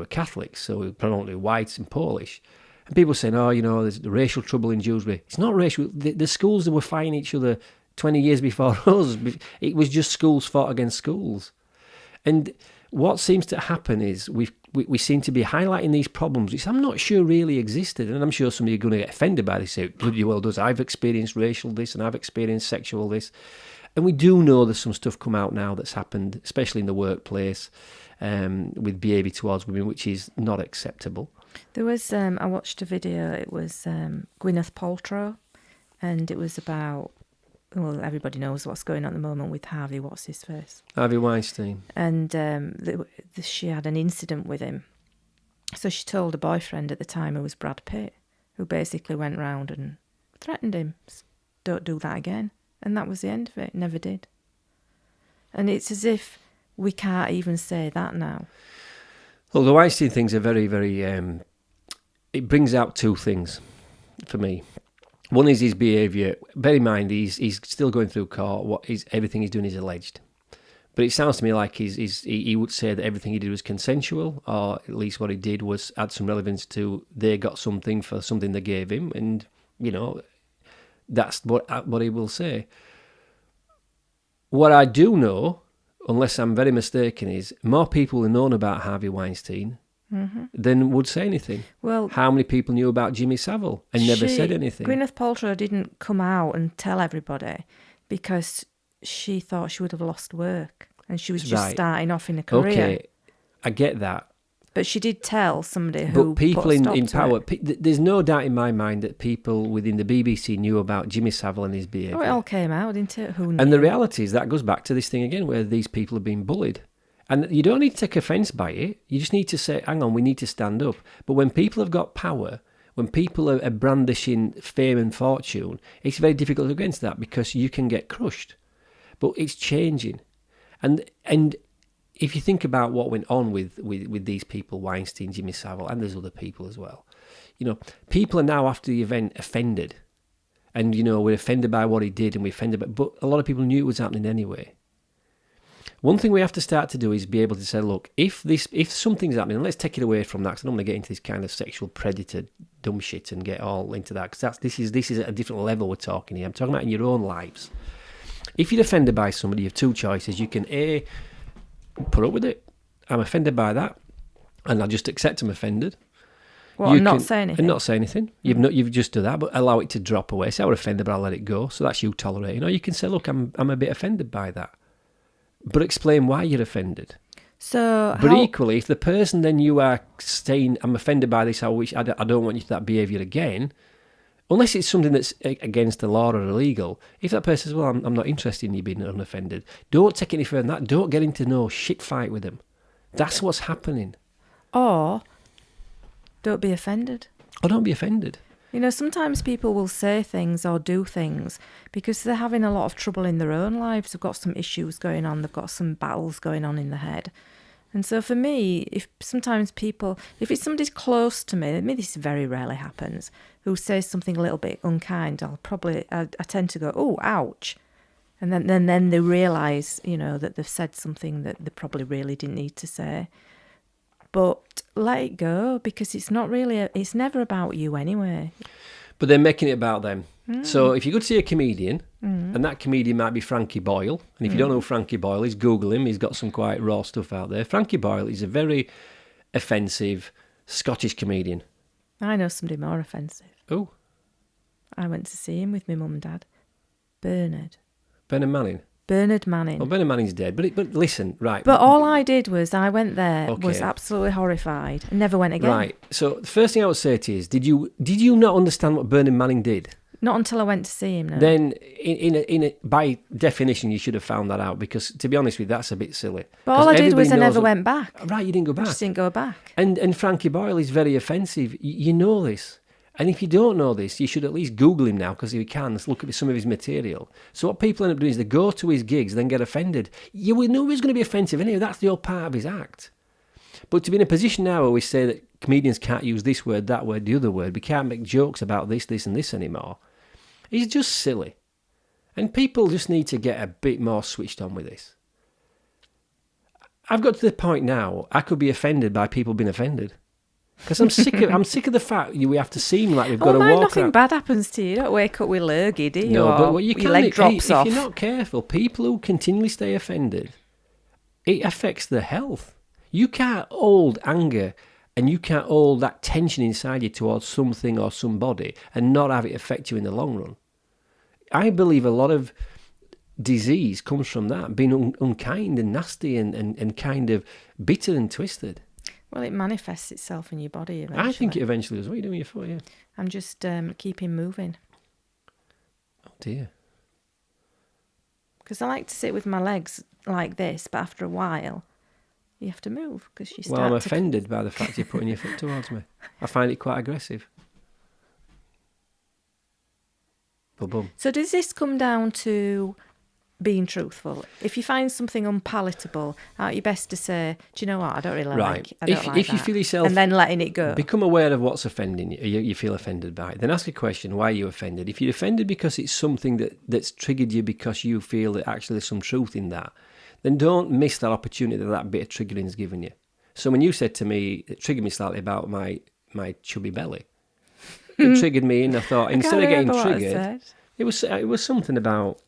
Catholics, so we were predominantly white and Polish. And people were saying, there's the racial trouble in Dewsbury. It's not racial. The schools that were fighting each other 20 years before us, it was just schools fought against schools. And what seems to happen is we seem to be highlighting these problems, which I'm not sure really existed. And I'm sure some of you are going to get offended by this. Say, bloody well does. I've experienced racial this and I've experienced sexual this. And we do know there's some stuff come out now that's happened, especially in the workplace, with behaviour towards women, which is not acceptable. There was, I watched a video, it was Gwyneth Paltrow, and it was about, well, everybody knows what's going on at the moment with Harvey, what's his face? Harvey Weinstein. And she had an incident with him. So she told a boyfriend at the time, who was Brad Pitt, who basically went round and threatened him. Don't do that again. And that was the end of it. Never did. And it's as if we can't even say that now. Well, the Weinstein things are very, very... it brings out two things for me. One is his behaviour. Bear in mind, he's still going through court. Everything he's doing is alleged. But it sounds to me like he would say that everything he did was consensual, or at least what he did was add some relevance to they got something for something they gave him, and that's what he will say. What I do know, unless I'm very mistaken, is more people have known about Harvey Weinstein than would say anything. Well, how many people knew about Jimmy Savile and never said anything? Gwyneth Paltrow didn't come out and tell everybody because she thought she would have lost work and she was just starting off in a career. Okay, I get that. But she did tell somebody who But people put a stop in to power, it. there's no doubt in my mind that people within the BBC knew about Jimmy Savile and his behaviour. Oh, it all came out, didn't it? Who knew? And the reality is that goes back to this thing again where these people have been bullied. And you don't need to take offence by it. You just need to say, hang on, we need to stand up. But when people have got power, when people are brandishing fame and fortune, it's very difficult against that because you can get crushed. But it's changing. And if you think about what went on with these people, Weinstein, Jimmy Savile, and there's other people as well, people are now after the event offended. And, we're offended by what he did and we're offended by, but a lot of people knew it was happening anyway. One thing we have to start to do is be able to say, look, if something's happening, and let's take it away from that, because I don't want to get into this kind of sexual predator dumb shit and get all into that, because this is at a different level we're talking here. I'm talking about in your own lives. If you're offended by somebody, you have two choices. You can A, put up with it. I'm offended by that, and I'll just accept I'm offended. Well, and not say anything. And not say anything. You've just done that, but allow it to drop away. Say I was offended, but I'll let it go. So that's you tolerating. Or you can say, look, I'm a bit offended by that. But explain why you're offended. But equally, if the person then you are saying, I'm offended by this, I don't want you to that behaviour again, unless it's something that's against the law or illegal, if that person says, well, I'm not interested in you being unoffended, don't take any further than that. Don't get into no shit fight with them. That's what's happening. Or don't be offended. Or don't be offended. Sometimes people will say things or do things because they're having a lot of trouble in their own lives. They've got some issues going on. They've got some battles going on in the head. And so for me, if it's somebody close to me, this very rarely happens, who says something a little bit unkind, I tend to go, oh, ouch. And then they realise, that they've said something that they probably really didn't need to say. But let it go, because it's never about you anyway. But they're making it about them. So if you go to see a comedian, and that comedian might be Frankie Boyle, and if you don't know who Frankie Boyle is, Google him. He's got some quite raw stuff out there. Frankie Boyle is a very offensive Scottish comedian. I know somebody more offensive. Oh. I went to see him with my mum and dad. Bernard Manning. Well, Bernard Manning's dead, but listen, right. But all I did was I went there, was absolutely horrified, and never went again. Right. So the first thing I would say to you is, did you not understand what Bernard Manning did? Not until I went to see him. No. Then, by definition, you should have found that out, because to be honest with you, that's a bit silly. But all I did was I never went back. Right, you didn't go back. I just didn't go back. And Frankie Boyle is very offensive. You know this. And if you don't know this, you should at least Google him now, because if you can, let's look at some of his material. So what people end up doing is they go to his gigs, then get offended. You know he's going to be offensive anyway. That's the whole part of his act. But to be in a position now where we say that comedians can't use this word, that word, the other word, we can't make jokes about this, and this anymore, is just silly. And people just need to get a bit more switched on with this. I've got to the point now, I could be offended by people being offended. Because I'm sick of the fact we have to seem like we've got to walk nothing around. bad happens to you. You don't wake up with lurgy, do you? No, or but what you can, your leg drops off. If you're not careful, people who continually stay offended, it affects their health. You can't hold anger and you can't hold that tension inside you towards something or somebody and not have it affect you in the long run. I believe a lot of disease comes from that, being unkind and nasty and kind of bitter and twisted. Well, it manifests itself in your body eventually. I think it eventually does. What are you doing here for? Yeah. I'm just keeping moving. Oh, dear. Because I like to sit with my legs like this, but after a while, you have to move. Because you start I'm offended by the fact you're putting your foot towards me. I find it quite aggressive. Boom. So does this come down to being truthful? If you find something unpalatable, aren't you best to say, do you know what, I don't really like it. If you feel yourself... And then letting it go. Become aware of what's offending you, you feel offended by it. Then ask a question, why are you offended? If you're offended because it's something that's triggered you because you feel that actually there's some truth in that, then don't miss that opportunity that bit of triggering has given you. So when you said to me, it triggered me slightly about my chubby belly. It triggered me, and I thought, instead of getting triggered, it was something about...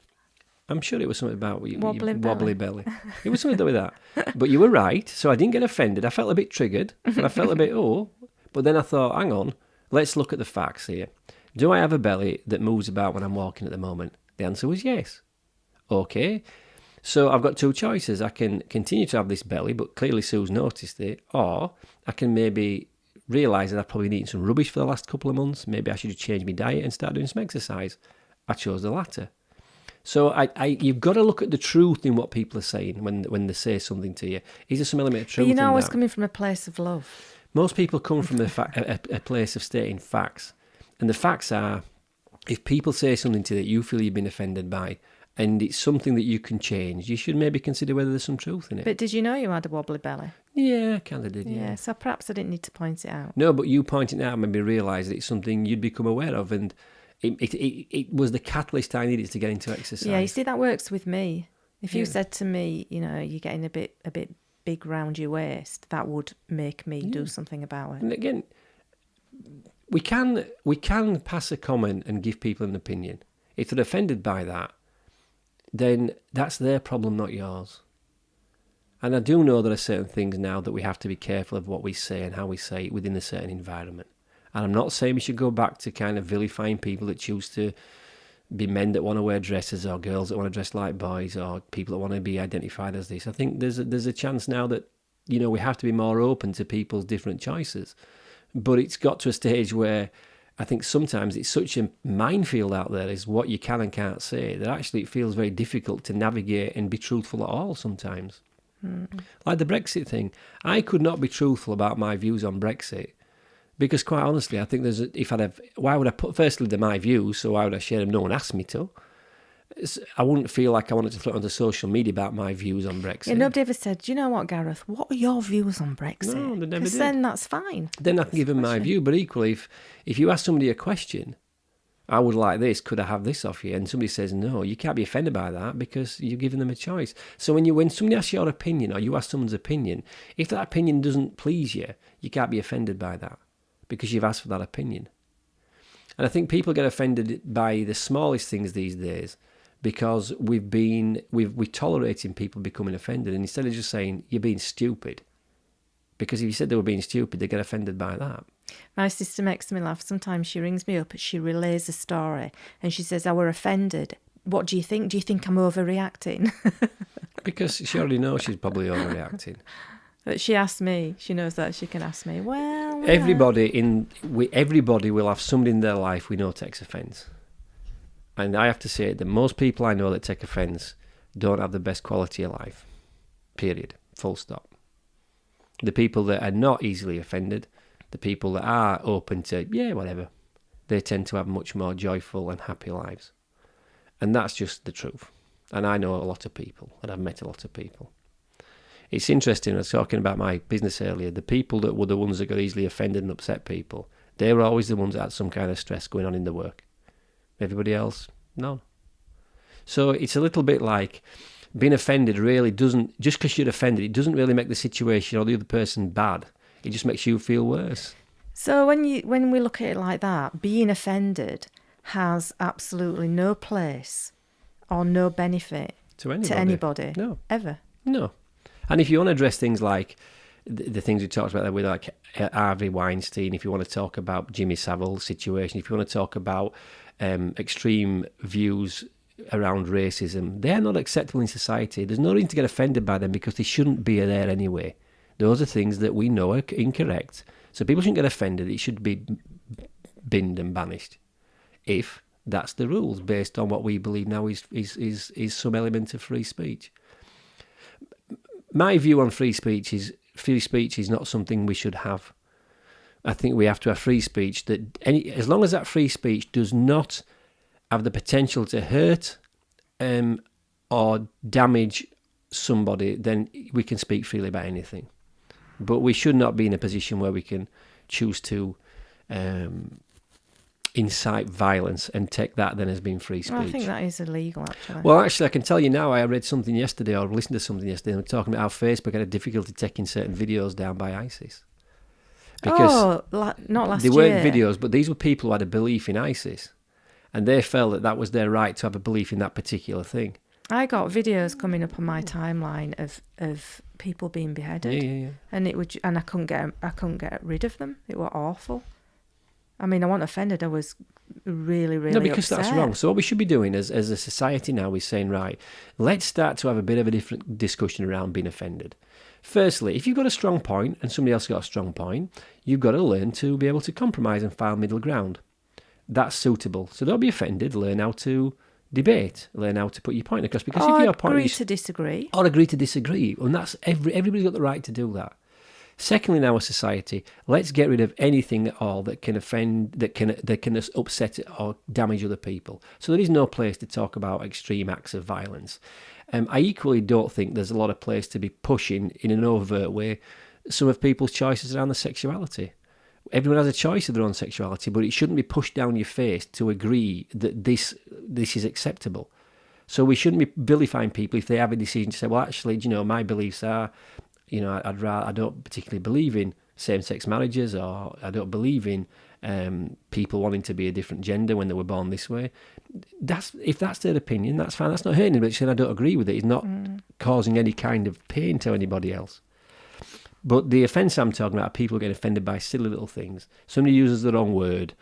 I'm sure it was something about Wobbly wobbly belly. It was something to do with that. But you were right, so I didn't get offended. I felt a bit triggered, and I felt a bit, but then I thought, hang on, let's look at the facts here. Do I have a belly that moves about when I'm walking at the moment? The answer was yes. Okay, so I've got two choices. I can continue to have this belly, but clearly Sue's noticed it, or I can maybe realise that I've probably been eating some rubbish for the last couple of months. Maybe I should change my diet and start doing some exercise. I chose the latter. So you've got to look at the truth in what people are saying when they say something to you. Is there some element of truth in that? I was coming from a place of love. Most people come from a place of stating facts. And the facts are, if people say something to you that you feel you've been offended by, and it's something that you can change, you should maybe consider whether there's some truth in it. But did you know you had a wobbly belly? Yeah, I kind of did, yeah. So perhaps I didn't need to point it out. No, but you pointing it out made me realise that it's something you'd become aware of, and it was the catalyst I needed to get into exercise. Yeah, you see, that works with me. If you said to me, you're getting a bit big round your waist, that would make me do something about it. And again, we can pass a comment and give people an opinion. If they're offended by that, then that's their problem, not yours. And I do know there are certain things now that we have to be careful of what we say and how we say it within a certain environment. And I'm not saying we should go back to kind of vilifying people that choose to be men that want to wear dresses, or girls that want to dress like boys, or people that want to be identified as this. I think there's a chance now that, we have to be more open to people's different choices. But it's got to a stage where I think sometimes it's such a minefield out there is what you can and can't say, that actually it feels very difficult to navigate and be truthful at all sometimes. Like the Brexit thing. I could not be truthful about my views on Brexit, because quite honestly, I think why would I put, firstly, they're my views, so why would I share them? No one asked me to. I wouldn't feel like I wanted to throw it onto social media about my views on Brexit. Yeah, nobody ever said, do you know what, Gareth, what are your views on Brexit? No, they never did. Then that's fine. Then I can give them my view, but equally, if you ask somebody a question, I would like this, could I have this off you? And somebody says no, you can't be offended by that because you've given them a choice. So when somebody asks your opinion, or you ask someone's opinion, if that opinion doesn't please you, you can't be offended by that because you've asked for that opinion. And I think people get offended by the smallest things these days because we're tolerating people becoming offended, and instead of just saying you're being stupid, because if you said they were being stupid, they get offended by that. My sister makes me laugh. Sometimes she rings me up and she relays a story and she says, I were offended. What do you think? Do you think I'm overreacting? Because she already knows she's probably overreacting. But she asked me, she knows that she can ask me, well... Everybody will have somebody in their life we know takes offence. And I have to say that most people I know that take offence don't have the best quality of life. Period. Full stop. The people that are not easily offended, the people that are open to, whatever, they tend to have much more joyful and happy lives. And that's just the truth. And I know a lot of people, and I've met a lot of people. It's interesting, I was talking about my business earlier, the people that were the ones that got easily offended and upset people, they were always the ones that had some kind of stress going on in the work. Everybody else, none. So it's a little bit like being offended really doesn't, just because you're offended, it doesn't really make the situation or the other person bad. It just makes you feel worse. So when we look at it like that, being offended has absolutely no place or no benefit to anybody. No. Ever. No. And if you want to address things like the things we talked about there with like Harvey Weinstein, if you want to talk about Jimmy Savile's situation, if you want to talk about extreme views around racism, they're not acceptable in society. There's no reason to get offended by them because they shouldn't be there anyway. Those are things that we know are incorrect. So people shouldn't get offended. It should be binned and banished if that's the rules based on what we believe now is some element of free speech. My view on free speech is not something we should have. I think we have to have free speech that as long as that free speech does not have the potential to hurt or damage somebody, then we can speak freely about anything. But we should not be in a position where we can choose to incite violence and take that then as being free speech. Well, I think that is illegal, actually. Well, actually, I can tell you now, I read something yesterday or listened to something yesterday, and we're talking about how Facebook had a difficulty taking certain videos down by ISIS. Because not last they year. weren't videos, but these were people who had a belief in ISIS, and they felt that was their right to have a belief in that particular thing. I got videos coming up on my timeline of people being beheaded, and I couldn't get rid of them. It were awful. I mean, I wasn't offended. I was really, really No, because upset. that's wrong. So what we should be doing as a society now is saying, right, let's start to have a bit of a different discussion around being offended. Firstly, if you've got a strong point and somebody else has got a strong point, you've got to learn to be able to compromise and find middle ground. That's suitable. So don't be offended. Learn how to debate. Learn how to put your point across. Because if your point agree to disagree. Or agree to disagree. And that's everybody's got the right to do that. Secondly, in our society, let's get rid of anything at all that can offend, that can upset or damage other people. So there is no place to talk about extreme acts of violence. I equally don't think there's a lot of place to be pushing in an overt way some of people's choices around their sexuality. Everyone has a choice of their own sexuality, but it shouldn't be pushed down your face to agree that this is acceptable. So we shouldn't be vilifying people if they have a decision to say, well, actually, my beliefs are, I don't particularly believe in same-sex marriages, or I don't believe in people wanting to be a different gender when they were born this way. If that's their opinion, that's fine. That's not hurting anybody. Saying I don't agree with it is not causing any kind of pain to anybody else. But the offence I'm talking about are people getting offended by silly little things. Somebody uses the wrong word.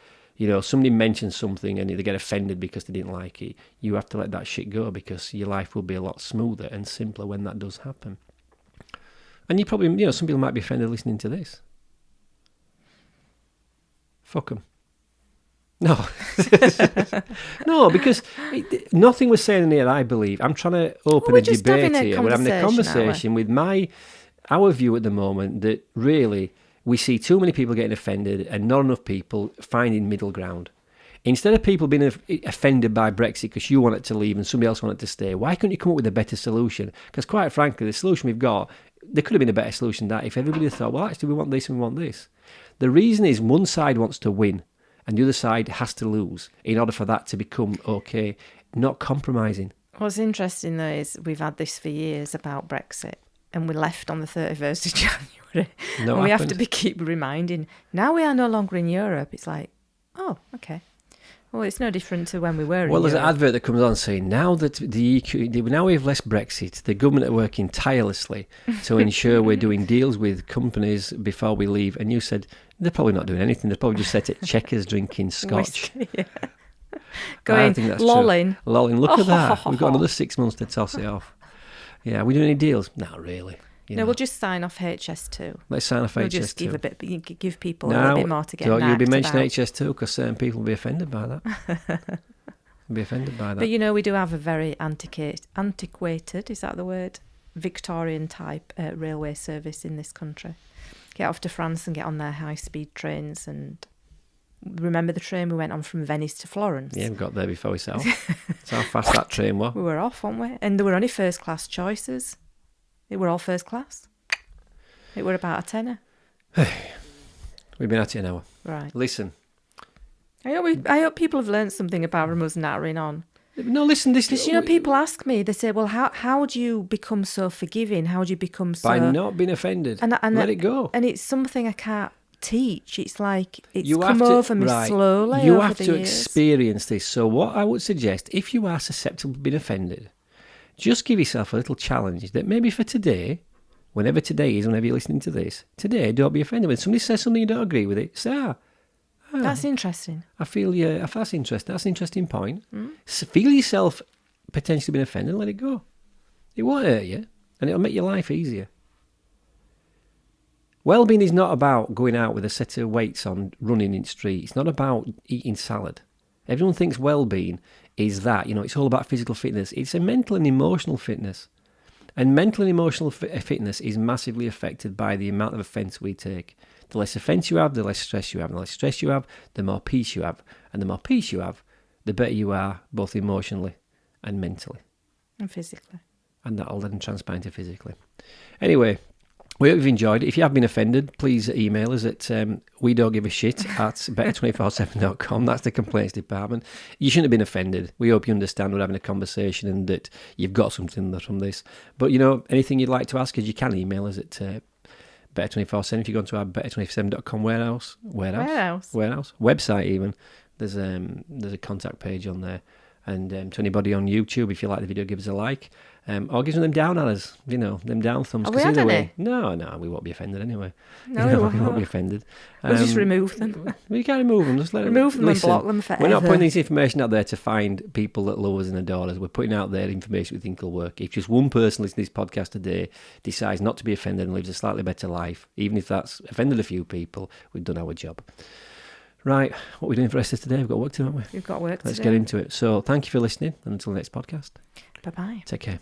Somebody mentions something and they get offended because they didn't like it. You have to let that shit go, because your life will be a lot smoother and simpler when that does happen. And you probably, some people might be offended listening to this. Fuck them. No. No, because nothing we're saying in here, I believe. I'm trying to open a debate here. We're having a conversation with our view at the moment that really we see too many people getting offended and not enough people finding middle ground. Instead of people being offended by Brexit because you want it to leave and somebody else wanted to stay, why couldn't you come up with a better solution? Because quite frankly, the solution we've got, there could have been a better solution than that if everybody thought, well, actually, we want this and we want this. The reason is one side wants to win and the other side has to lose in order for that to become okay, not compromising. What's interesting, though, is we've had this for years about Brexit, and we left on the 31st of January. And we have to keep reminding, now we are no longer in Europe. It's like, oh, okay. Well, it's no different to when we were in Europe. Well, there's an advert that comes on saying, now that now we have less Brexit, the government are working tirelessly to ensure we're doing deals with companies before we leave. And you said, they're probably not doing anything. They're probably just set at Checkers drinking scotch. Yeah. Going, lolling. True. Lolling, look at that. We've got another 6 months to toss it off. Yeah, are we doing any deals? Not really. We'll just sign off HS2. Let's sign off HS2. We'll just give people a little bit more to get you'll be mentioning HS2 because certain people will be offended by that. But we do have a very antiquated, is that the word? Victorian type railway service in this country. Get off to France and get on their high-speed trains, and remember the train we went on from Venice to Florence? Yeah, we got there before we set off. That's how fast that train was. We were off, weren't we? And there were only first-class choices. It were all first class. It were about a tenner. We've been at it an hour. Right. Listen. I hope people have learned something about us nattering on. No, listen. Because people ask me. They say, "Well, how do you become so forgiving? How do you become so?" By not being offended. And let it go. And it's something I can't teach. It's like it's come over me slowly. You have to experience this. So, what I would suggest, if you are susceptible to being offended, just give yourself a little challenge that maybe for today, whenever today is, whenever you're listening to this, today, don't be offended. When somebody says something you don't agree with it, say, that's interesting. I feel that's interesting. That's an interesting point. So feel yourself potentially being offended and let it go. It won't hurt you, and it'll make your life easier. Wellbeing is not about going out with a set of weights on, running in the street. It's not about eating salad. Everyone thinks well-being is that, it's all about physical fitness. It's a mental and emotional fitness. And mental and emotional fitness is massively affected by the amount of offence we take. The less offence you have, the less stress you have. And the less stress you have, the more peace you have. And the more peace you have, the better you are, both emotionally and mentally. And physically. And that'll then transpire into physically. Anyway, we hope you've enjoyed it. If you have been offended, please email us at wedontgivashit@better247.com. That's the complaints department. You shouldn't have been offended. We hope you understand we're having a conversation and that you've got something from this. But, anything you'd like to ask us, you can email us at better247. If you go onto our better247.com warehouse, website even, there's a contact page on there. And to anybody on YouTube, if you like the video, give us a like. Or give us them down arrows, them down thumbs. Have we had any? No, we won't be offended anyway. No, we won't be offended. We'll just remove them. We can't remove them. Just let Remove them listen. and block them forever. We're not putting this information out there to find people that love us and adore us. We're putting out there information we think will work. If just one person listening to this podcast today decides not to be offended and lives a slightly better life, even if that's offended a few people, we've done our job. Right, what are we doing for the rest of today? We've got work to do, haven't we? We've got work to do. Let's get into it. So thank you for listening, and until the next podcast. Bye-bye. Take care.